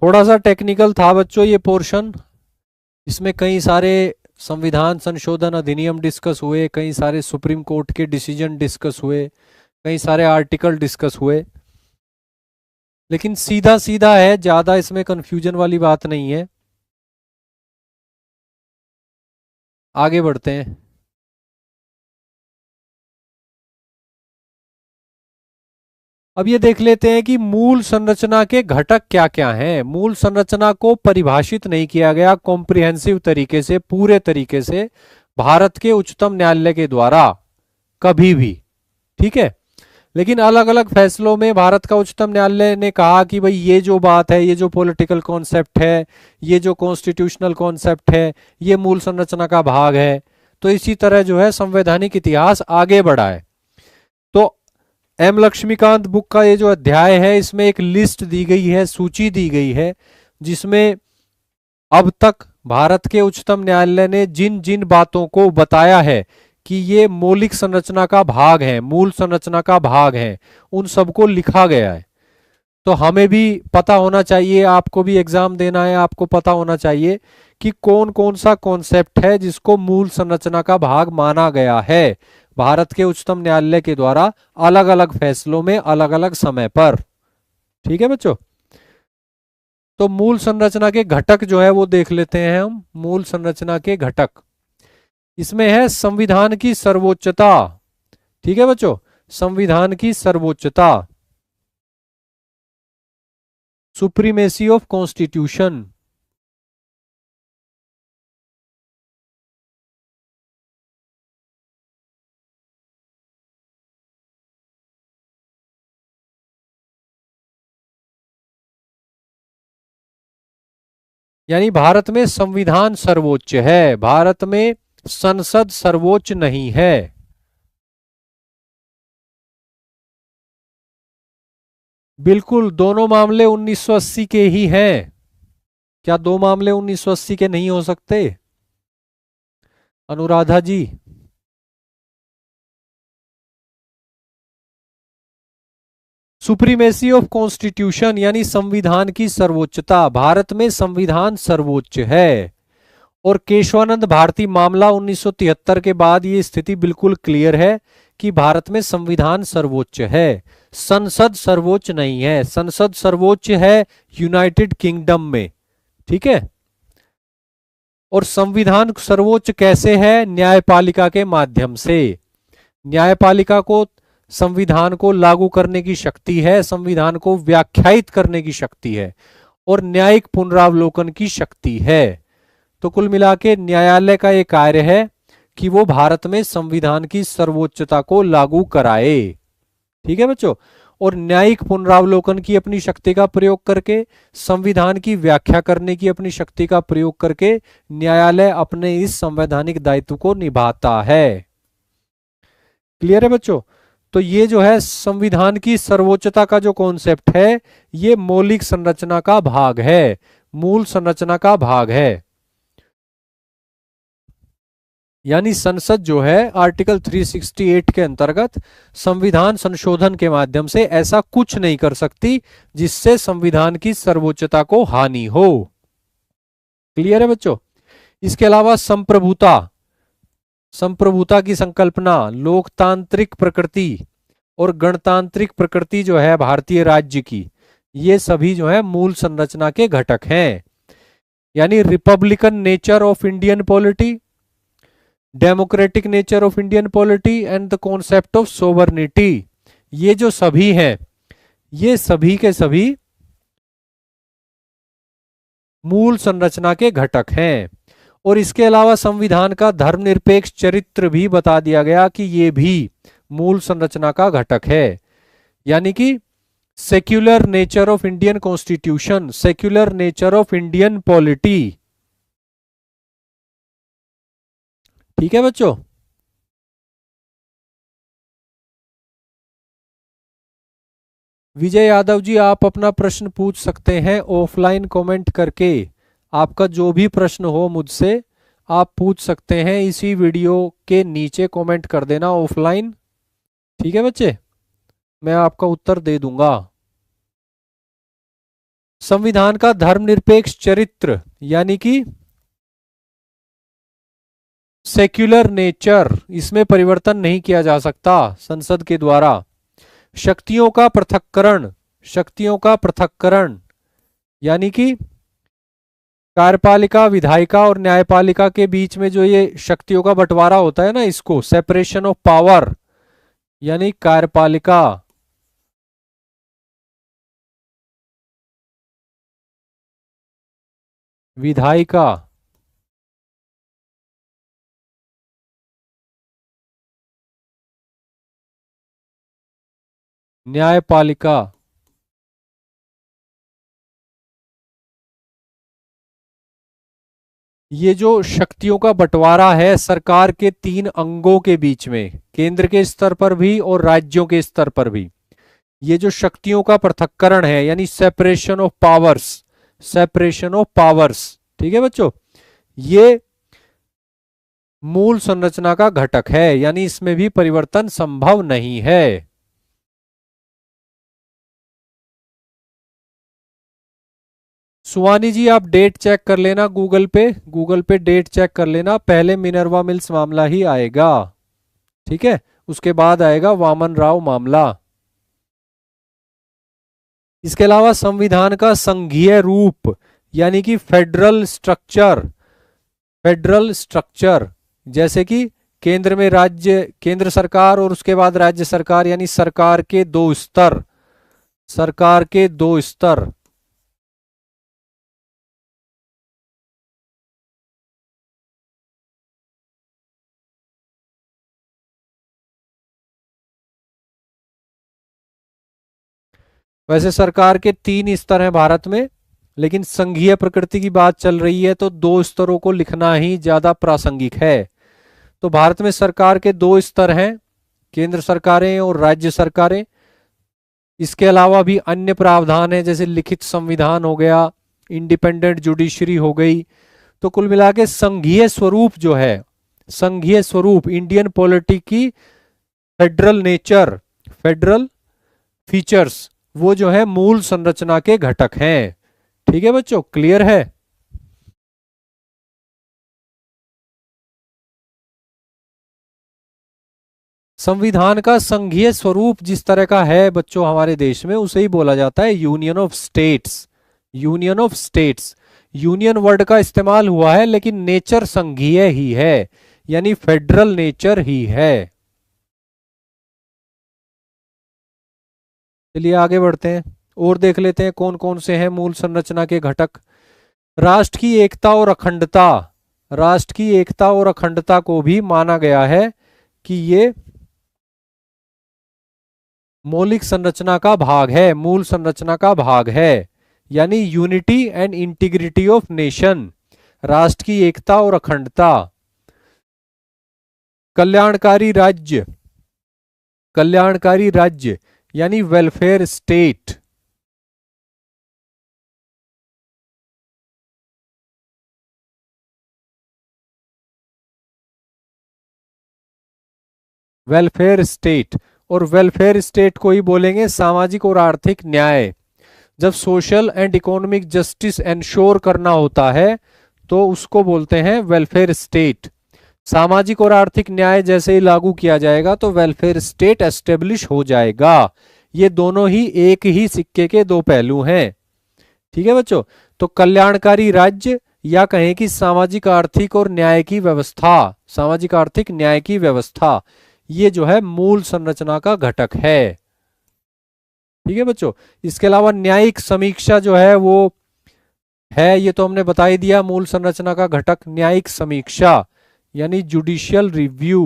थोड़ा सा टेक्निकल था बच्चों ये पोर्शन। इसमें कई सारे संविधान संशोधन अधिनियम डिस्कस हुए, कई सारे सुप्रीम कोर्ट के डिसीजन डिस्कस हुए, कई सारे आर्टिकल डिस्कस हुए। लेकिन सीधा सीधा है, ज्यादा इसमें कंफ्यूजन वाली बात नहीं है। आगे बढ़ते हैं। अब ये देख लेते हैं कि मूल संरचना के घटक क्या क्या हैं। मूल संरचना को परिभाषित नहीं किया गया कॉम्प्रिहेंसिव तरीके से, पूरे तरीके से भारत के उच्चतम न्यायालय के द्वारा कभी भी। ठीक है। लेकिन अलग अलग फैसलों में भारत का उच्चतम न्यायालय ने कहा कि भाई ये जो बात है, ये जो पॉलिटिकल कॉन्सेप्ट है, ये जो कॉन्स्टिट्यूशनल कॉन्सेप्ट है, ये मूल संरचना का भाग है। तो इसी तरह जो है संवैधानिक इतिहास आगे बढ़ा है। तो एम लक्ष्मीकांत बुक का ये जो अध्याय है, इसमें एक लिस्ट दी गई है, सूची दी गई है, जिसमें अब तक भारत के उच्चतम न्यायालय ने जिन जिन बातों को बताया है कि ये मौलिक संरचना का भाग है, मूल संरचना का भाग है, उन सबको लिखा गया है। तो हमें भी पता होना चाहिए, आपको भी एग्जाम देना है, आपको पता होना चाहिए कि कौन कौन सा कॉन्सेप्ट है जिसको मूल संरचना का भाग माना गया है भारत के उच्चतम न्यायालय के द्वारा अलग अलग फैसलों में अलग अलग समय पर। ठीक है बच्चों, तो मूल संरचना के घटक जो है वो देख लेते हैं हम। मूल संरचना के घटक, इसमें है संविधान की सर्वोच्चता। ठीक है बच्चों, संविधान की सर्वोच्चता, सुप्रीमेसी ऑफ कॉन्स्टिट्यूशन। यानी भारत में संविधान सर्वोच्च है, भारत में संसद सर्वोच्च नहीं है। बिल्कुल, दोनों मामले 1980 के ही हैं। क्या दो मामले 1980 के नहीं हो सकते अनुराधा जी? सुप्रीमेसी ऑफ कॉन्स्टिट्यूशन यानी संविधान की सर्वोच्चता, भारत में संविधान सर्वोच्च है। और केशवानंद भारती मामला 1973 के बाद ये स्थिति बिल्कुल क्लियर है कि भारत में संविधान सर्वोच्च है, संसद सर्वोच्च नहीं है। संसद सर्वोच्च है यूनाइटेड किंगडम में। ठीक है, और संविधान सर्वोच्च कैसे है? न्यायपालिका के माध्यम से। न्यायपालिका को संविधान को लागू करने की शक्ति है, संविधान को व्याख्यायित करने की शक्ति है, और न्यायिक पुनरावलोकन की शक्ति है। तो कुल मिला के न्यायालय का यह कार्य है कि वो भारत में संविधान की सर्वोच्चता को लागू कराए। ठीक है बच्चों, और न्यायिक पुनरावलोकन की अपनी शक्ति का प्रयोग करके, संविधान की व्याख्या करने की अपनी शक्ति का प्रयोग करके न्यायालय अपने इस संवैधानिक दायित्व को निभाता है। क्लियर है बच्चों? तो ये जो है संविधान की सर्वोच्चता का जो कॉन्सेप्ट है, ये मौलिक संरचना का भाग है, मूल संरचना का भाग है। यानी संसद जो है आर्टिकल 368 के अंतर्गत संविधान संशोधन के माध्यम से ऐसा कुछ नहीं कर सकती जिससे संविधान की सर्वोच्चता को हानि हो। क्लियर है बच्चों? इसके अलावा संप्रभुता, संप्रभुता की संकल्पना, लोकतांत्रिक प्रकृति और गणतांत्रिक प्रकृति जो है भारतीय राज्य की, ये सभी जो है मूल संरचना के घटक हैं। यानी Republican nature of Indian polity, democratic nature of Indian polity and the concept of sovereignty, ये जो सभी हैं, ये सभी के सभी मूल संरचना के घटक हैं। और इसके अलावा संविधान का धर्मनिरपेक्ष चरित्र भी बता दिया गया कि ये भी मूल संरचना का घटक है। यानी कि secular nature of Indian constitution, secular nature of Indian polity. ठीक है बच्चों? विजय यादव जी, आप अपना प्रश्न पूछ सकते हैं ऑफलाइन कमेंट करके। आपका जो भी प्रश्न हो मुझसे आप पूछ सकते हैं, इसी वीडियो के नीचे कमेंट कर देना ऑफलाइन। ठीक है बच्चे, मैं आपका उत्तर दे दूंगा। संविधान का धर्मनिरपेक्ष चरित्र यानी कि सेक्युलर नेचर, इसमें परिवर्तन नहीं किया जा सकता संसद के द्वारा। शक्तियों का पृथक्करण, शक्तियों का पृथक्करण यानी कि कार्यपालिका, विधायिका और न्यायपालिका के बीच में जो ये शक्तियों का बंटवारा होता है ना, इसको सेपरेशन ऑफ पावर, यानी कार्यपालिका, विधायिका, न्यायपालिका, ये जो शक्तियों का बंटवारा है सरकार के तीन अंगों के बीच में, केंद्र के स्तर पर भी और राज्यों के स्तर पर भी, ये जो शक्तियों का पृथक्करण है यानी separation of powers, separation of powers. ठीक है बच्चों, ये मूल संरचना का घटक है, यानी इसमें भी परिवर्तन संभव नहीं है। सुहानी जी आप डेट चेक कर लेना गूगल पे डेट चेक कर लेना, पहले मिनर्वा मिल्स मामला ही आएगा, ठीक है, उसके बाद आएगा वामन राव मामला। इसके अलावा संविधान का संघीय रूप यानी कि फेडरल स्ट्रक्चर, जैसे कि केंद्र में केंद्र सरकार और उसके बाद राज्य सरकार, यानी सरकार के दो स्तर। वैसे सरकार के 3 स्तर हैं भारत में, लेकिन संघीय प्रकृति की बात चल रही है तो 2 स्तरों को लिखना ही ज्यादा प्रासंगिक है। तो भारत में सरकार के 2 स्तर हैं, केंद्र सरकारें और राज्य सरकारें। इसके अलावा भी अन्य प्रावधान है, जैसे लिखित संविधान हो गया, इंडिपेंडेंट जुडिशरी हो गई। तो कुल मिला के संघीय स्वरूप जो है, संघीय स्वरूप इंडियन पॉलिटी की फेडरल फीचर्स, वो जो है मूल संरचना के घटक हैं। ठीक है बच्चों, क्लियर है? संविधान का संघीय स्वरूप जिस तरह का है बच्चों हमारे देश में, उसे ही बोला जाता है union of states. Union of states, union word का इस्तेमाल हुआ है लेकिन नेचर संघीय ही है, यानी फेडरल नेचर ही है। चलिए आगे बढ़ते हैं और देख लेते हैं कौन कौन से हैं मूल संरचना के घटक। राष्ट्र की एकता और अखंडता, राष्ट्र की एकता और अखंडता को भी माना गया है कि ये मौलिक संरचना का भाग है, मूल संरचना का भाग है, यानी unity and integrity of nation, राष्ट्र की एकता और अखंडता। कल्याणकारी राज्य यानी वेलफेयर स्टेट, वेलफेयर स्टेट, और वेलफेयर स्टेट को ही बोलेंगे सामाजिक और आर्थिक न्याय। जब social and economic justice ensure करना होता है तो उसको बोलते हैं वेलफेयर स्टेट। सामाजिक और आर्थिक न्याय जैसे ही लागू किया जाएगा तो वेलफेयर स्टेट एस्टेब्लिश हो जाएगा। ये दोनों ही एक ही सिक्के के दो पहलू हैं। ठीक है बच्चों, तो कल्याणकारी राज्य या कहें कि सामाजिक आर्थिक और न्याय की व्यवस्था, सामाजिक आर्थिक न्याय की व्यवस्था, ये जो है मूल संरचना का घटक है। ठीक है बच्चों, इसके अलावा न्यायिक समीक्षा जो है वो है, ये तो हमने बता ही दिया, मूल संरचना का घटक न्यायिक समीक्षा यानी जुडिशियल रिव्यू।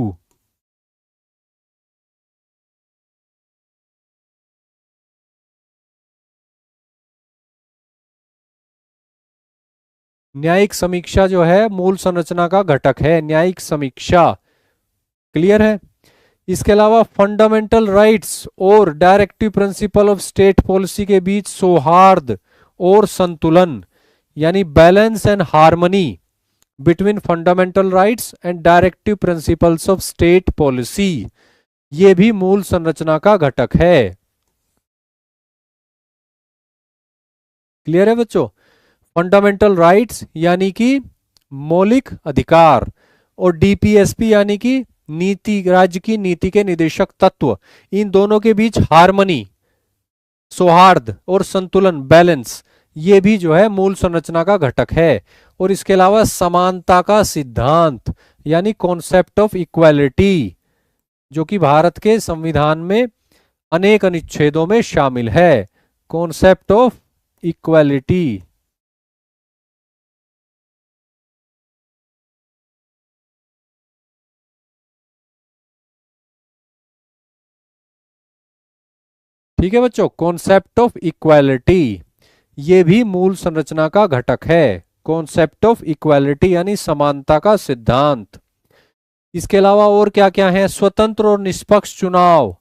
न्यायिक समीक्षा जो है मूल संरचना का घटक है, न्यायिक समीक्षा। क्लियर है? इसके अलावा फंडामेंटल राइट्स और directive principle of state policy के बीच सौहार्द और संतुलन, यानी balance and harmony between fundamental rights and directive principles of state policy, ये भी मूल संरचना का घटक है। क्लियर है बच्चों? फंडामेंटल राइट्स यानी कि मौलिक अधिकार, और डीपीएसपी यानी कि नीति, राज्य की नीति के निदेशक तत्व, इन दोनों के बीच हार्मनी, सौहार्द और संतुलन, बैलेंस, ये भी जो है मूल संरचना का घटक है। और इसके अलावा समानता का सिद्धांत यानी कॉन्सेप्ट ऑफ इक्वालिटी, जो कि भारत के संविधान में अनेक अनुच्छेदों में शामिल है, कॉन्सेप्ट ऑफ इक्वालिटी। ठीक है बच्चों, कॉन्सेप्ट ऑफ इक्वालिटी ये भी मूल संरचना का घटक है, कॉन्सेप्ट ऑफ इक्वालिटी यानी समानता का सिद्धांत। इसके अलावा और क्या क्या है? स्वतंत्र और निष्पक्ष चुनाव,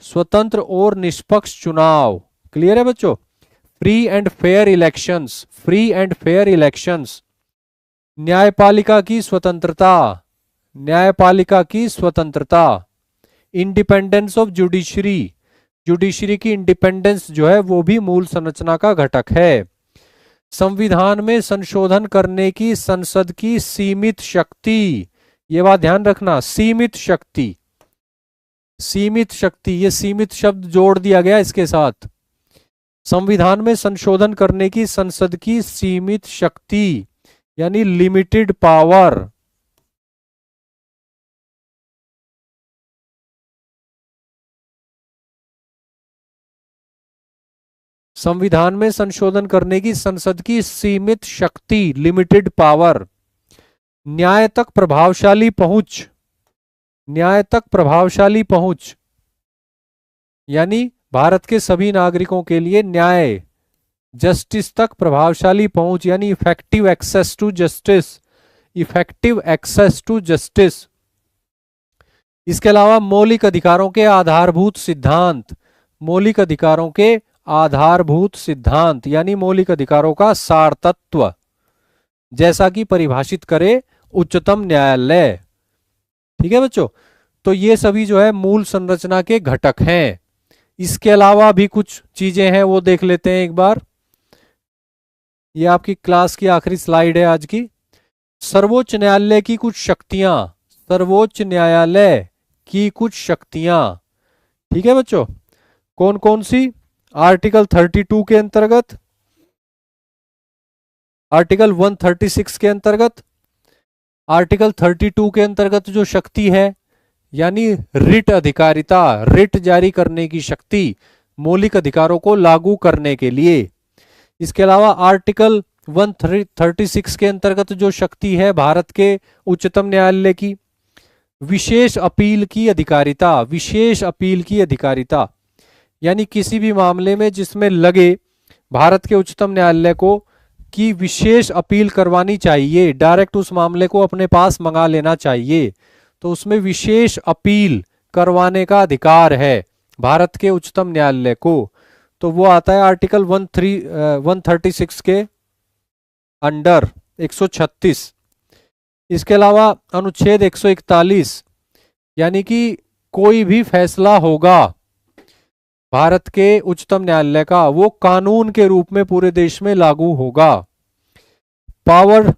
स्वतंत्र और निष्पक्ष चुनाव। क्लियर है बच्चों? Free and fair elections, free and fair elections. न्यायपालिका की स्वतंत्रता, न्यायपालिका की स्वतंत्रता। इंडिपेंडेंस ऑफ जुडिशरी, जुडिशरी की इंडिपेंडेंस जो है वो भी मूल संरचना का घटक है। संविधान में संशोधन करने की संसद की सीमित शक्ति, ये बात ध्यान रखना, सीमित शक्ति, सीमित शक्ति, ये सीमित शब्द जोड़ दिया गया इसके साथ। संविधान में संशोधन करने की संसद की सीमित शक्ति यानी लिमिटेड पावर। संविधान में संशोधन करने की संसद की सीमित शक्ति, लिमिटेड पावर। न्याय तक प्रभावशाली पहुंच, न्याय तक प्रभावशाली पहुंच यानी भारत के सभी नागरिकों के लिए न्याय, जस्टिस तक प्रभावशाली पहुंच यानी effective access to justice, effective access to justice. इसके अलावा मौलिक अधिकारों के आधारभूत सिद्धांत, मौलिक अधिकारों के आधारभूत सिद्धांत यानी मौलिक अधिकारों का सार तत्व, जैसा कि परिभाषित करे उच्चतम न्यायालय। ठीक है बच्चों, तो ये सभी जो है मूल संरचना के घटक हैं। इसके अलावा भी कुछ चीजें हैं, वो देख लेते हैं एक बार। ये आपकी क्लास की आखिरी स्लाइड है आज की। सर्वोच्च न्यायालय की कुछ शक्तियां, सर्वोच्च न्यायालय की कुछ शक्तियां। ठीक है बच्चों, कौन कौन सी? आर्टिकल 32 के अंतर्गत, आर्टिकल 136 के अंतर्गत, आर्टिकल 32 के अंतर्गत जो शक्ति है यानी रिट अधिकारिता, रिट जारी करने की शक्ति मौलिक अधिकारों को लागू करने के लिए। इसके अलावा आर्टिकल 136 के अंतर्गत जो शक्ति है भारत के उच्चतम न्यायालय की, विशेष अपील की अधिकारिता, विशेष अपील की अधिकारिता यानी किसी भी मामले में जिसमें लगे भारत के उच्चतम न्यायालय को कि विशेष अपील करवानी चाहिए, डायरेक्ट उस मामले को अपने पास मंगा लेना चाहिए, तो उसमें विशेष अपील करवाने का अधिकार है भारत के उच्चतम न्यायालय को। तो वो आता है आर्टिकल 136 के अंडर 136। इसके अलावा अनुच्छेद 141 यानी कि कोई भी फैसला होगा भारत के उच्चतम न्यायालय का, वो कानून के रूप में पूरे देश में लागू होगा। Power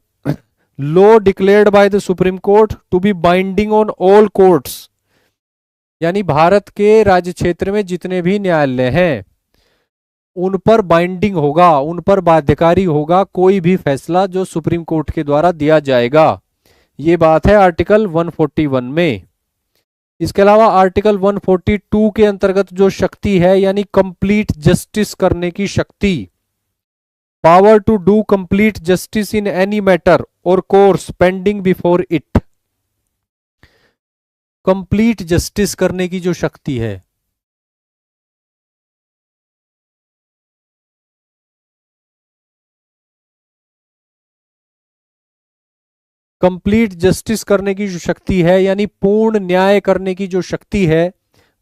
law declared by the supreme court to be binding on all courts यानी भारत के राज्य क्षेत्र में जितने भी न्यायालय हैं उन पर बाइंडिंग होगा, उन पर बाध्यकारी होगा कोई भी फैसला जो सुप्रीम कोर्ट के द्वारा दिया जाएगा। ये बात है आर्टिकल 141 में। इसके अलावा आर्टिकल 142 के अंतर्गत जो शक्ति है यानी कंप्लीट जस्टिस करने की शक्ति, power to do complete justice in any matter और cause pending before it, complete justice करने की जो शक्ति है। कंप्लीट जस्टिस करने की जो शक्ति है यानी पूर्ण न्याय करने की जो शक्ति है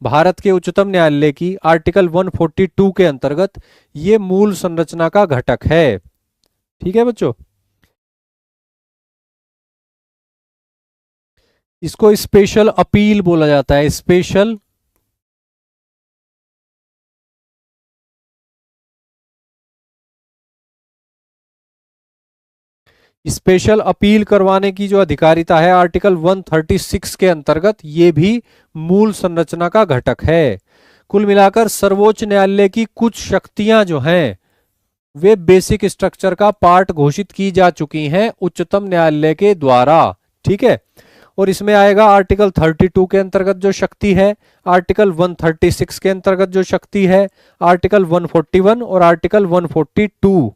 भारत के उच्चतम न्यायालय की, आर्टिकल 142 के अंतर्गत ये मूल संरचना का घटक है। ठीक है बच्चों, इसको स्पेशल अपील बोला जाता है, स्पेशल स्पेशल अपील करवाने की जो अधिकारिता है आर्टिकल 136 के अंतर्गत, ये भी मूल संरचना का घटक है। कुल मिलाकर सर्वोच्च न्यायालय की कुछ शक्तियां जो हैं वे बेसिक स्ट्रक्चर का पार्ट घोषित की जा चुकी हैं उच्चतम न्यायालय के द्वारा। ठीक है, और इसमें आएगा आर्टिकल 32 के अंतर्गत जो शक्ति है, आर्टिकल 136 के अंतर्गत जो शक्ति है, आर्टिकल 141 और आर्टिकल 142।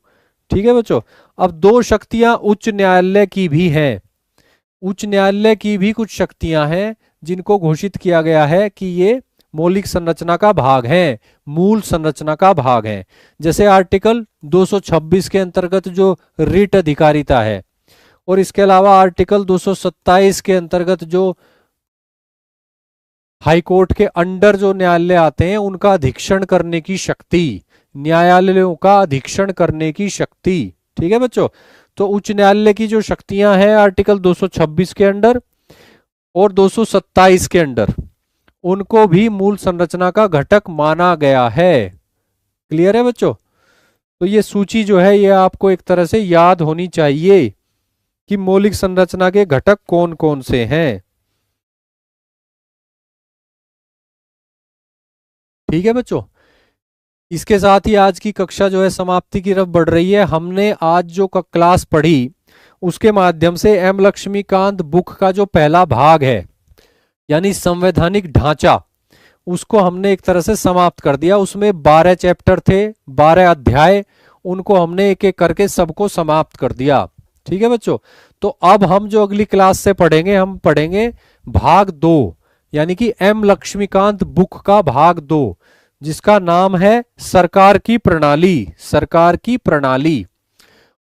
ठीक है बच्चों, अब दो शक्तियां उच्च न्यायालय की भी हैं। उच्च न्यायालय की भी कुछ शक्तियां हैं जिनको घोषित किया गया है कि ये मौलिक संरचना का भाग हैं, मूल संरचना का भाग हैं। जैसे आर्टिकल 226 के अंतर्गत जो रिट अधिकारिता है, और इसके अलावा आर्टिकल 227 के अंतर्गत जो हाईकोर्ट के अंडर जो न्यायालय आते हैं उनका अधीक्षण करने की शक्ति, न्यायालयों का अधीक्षण करने की शक्ति। ठीक है बच्चों, तो उच्च न्यायालय की जो शक्तियां हैं आर्टिकल 226 के अंडर और 227 के अंडर, उनको भी मूल संरचना का घटक माना गया है। क्लियर है बच्चों? तो ये सूची जो है ये आपको एक तरह से याद होनी चाहिए कि मौलिक संरचना के घटक कौन कौन से हैं। ठीक है बच्चों, इसके साथ ही आज की कक्षा जो है समाप्ति की तरफ बढ़ रही है। हमने आज जो क्लास पढ़ी उसके माध्यम से एम लक्ष्मीकांत बुक का जो पहला भाग है यानी संवैधानिक ढांचा, उसको हमने एक तरह से समाप्त कर दिया। उसमें 12 चैप्टर थे, 12 अध्याय, उनको हमने एक एक करके सबको समाप्त कर दिया। ठीक है बच्चों, तो अब हम जो अगली क्लास से पढ़ेंगे, हम पढ़ेंगे भाग 2 यानी कि एम लक्ष्मीकांत बुक का भाग 2, जिसका नाम है सरकार की प्रणाली। सरकार की प्रणाली।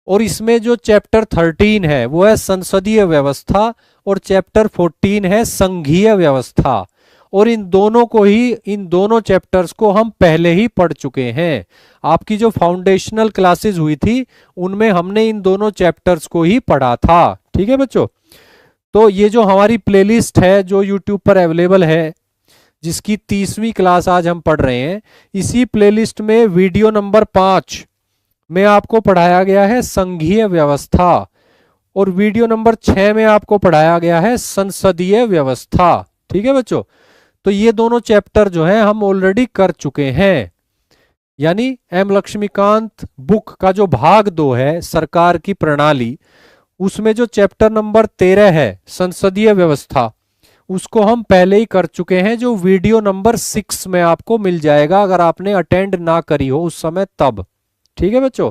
और इसमें जो चैप्टर 13 है वो है संसदीय व्यवस्था और चैप्टर 14 है संघीय व्यवस्था। और इन दोनों चैप्टर्स को हम पहले ही पढ़ चुके हैं। आपकी जो फाउंडेशनल क्लासेस हुई थी उनमें हमने इन दोनों चैप्टर्स को ही पढ़ा था। ठीक है बच्चों, तो ये जो हमारी प्लेलिस्ट है जो यूट्यूब पर अवेलेबल है, जिसकी 30वीं क्लास आज हम पढ़ रहे हैं, इसी प्लेलिस्ट में वीडियो नंबर 5 में आपको पढ़ाया गया है संघीय व्यवस्था और वीडियो नंबर 6 में आपको पढ़ाया गया है संसदीय व्यवस्था। ठीक है बच्चों, तो ये दोनों चैप्टर जो हैं हम ऑलरेडी कर चुके हैं। यानी एम लक्ष्मीकांत बुक का जो भाग 2 है सरकार की प्रणाली, उसमें जो चैप्टर नंबर 13 है संसदीय व्यवस्था, उसको हम पहले ही कर चुके हैं, जो वीडियो नंबर 6 में आपको मिल जाएगा अगर आपने अटेंड ना करी हो उस समय तब। ठीक है बच्चों,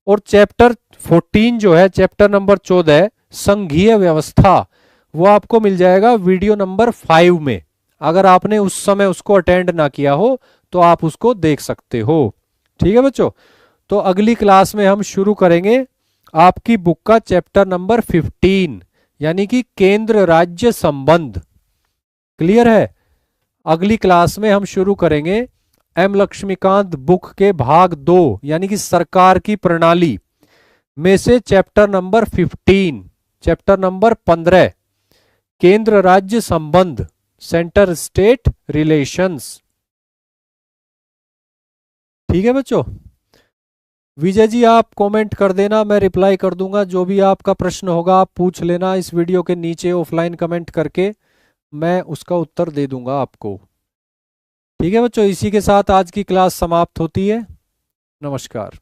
और चैप्टर 14 जो है, चैप्टर नंबर 14 संघीय व्यवस्था, वो आपको मिल जाएगा वीडियो नंबर 5 में। अगर आपने उस समय उसको अटेंड ना किया हो तो आप उसको देख सकते हो। ठीक है बच्चों, तो अगली क्लास में हम शुरू करेंगे आपकी बुक का चैप्टर नंबर 15 यानी कि केंद्र राज्य संबंध। क्लियर है? अगली क्लास में हम शुरू करेंगे एम लक्ष्मीकांत बुक के भाग 2 यानी कि सरकार की प्रणाली में से चैप्टर नंबर 15, चैप्टर नंबर 15 केंद्र राज्य संबंध, सेंटर स्टेट रिलेशंस। ठीक है बच्चों, विजय जी आप कमेंट कर देना, मैं रिप्लाई कर दूंगा। जो भी आपका प्रश्न होगा आप पूछ लेना इस वीडियो के नीचे ऑफलाइन कमेंट करके, मैं उसका उत्तर दे दूंगा आपको। ठीक है बच्चों, इसी के साथ आज की क्लास समाप्त होती है। नमस्कार।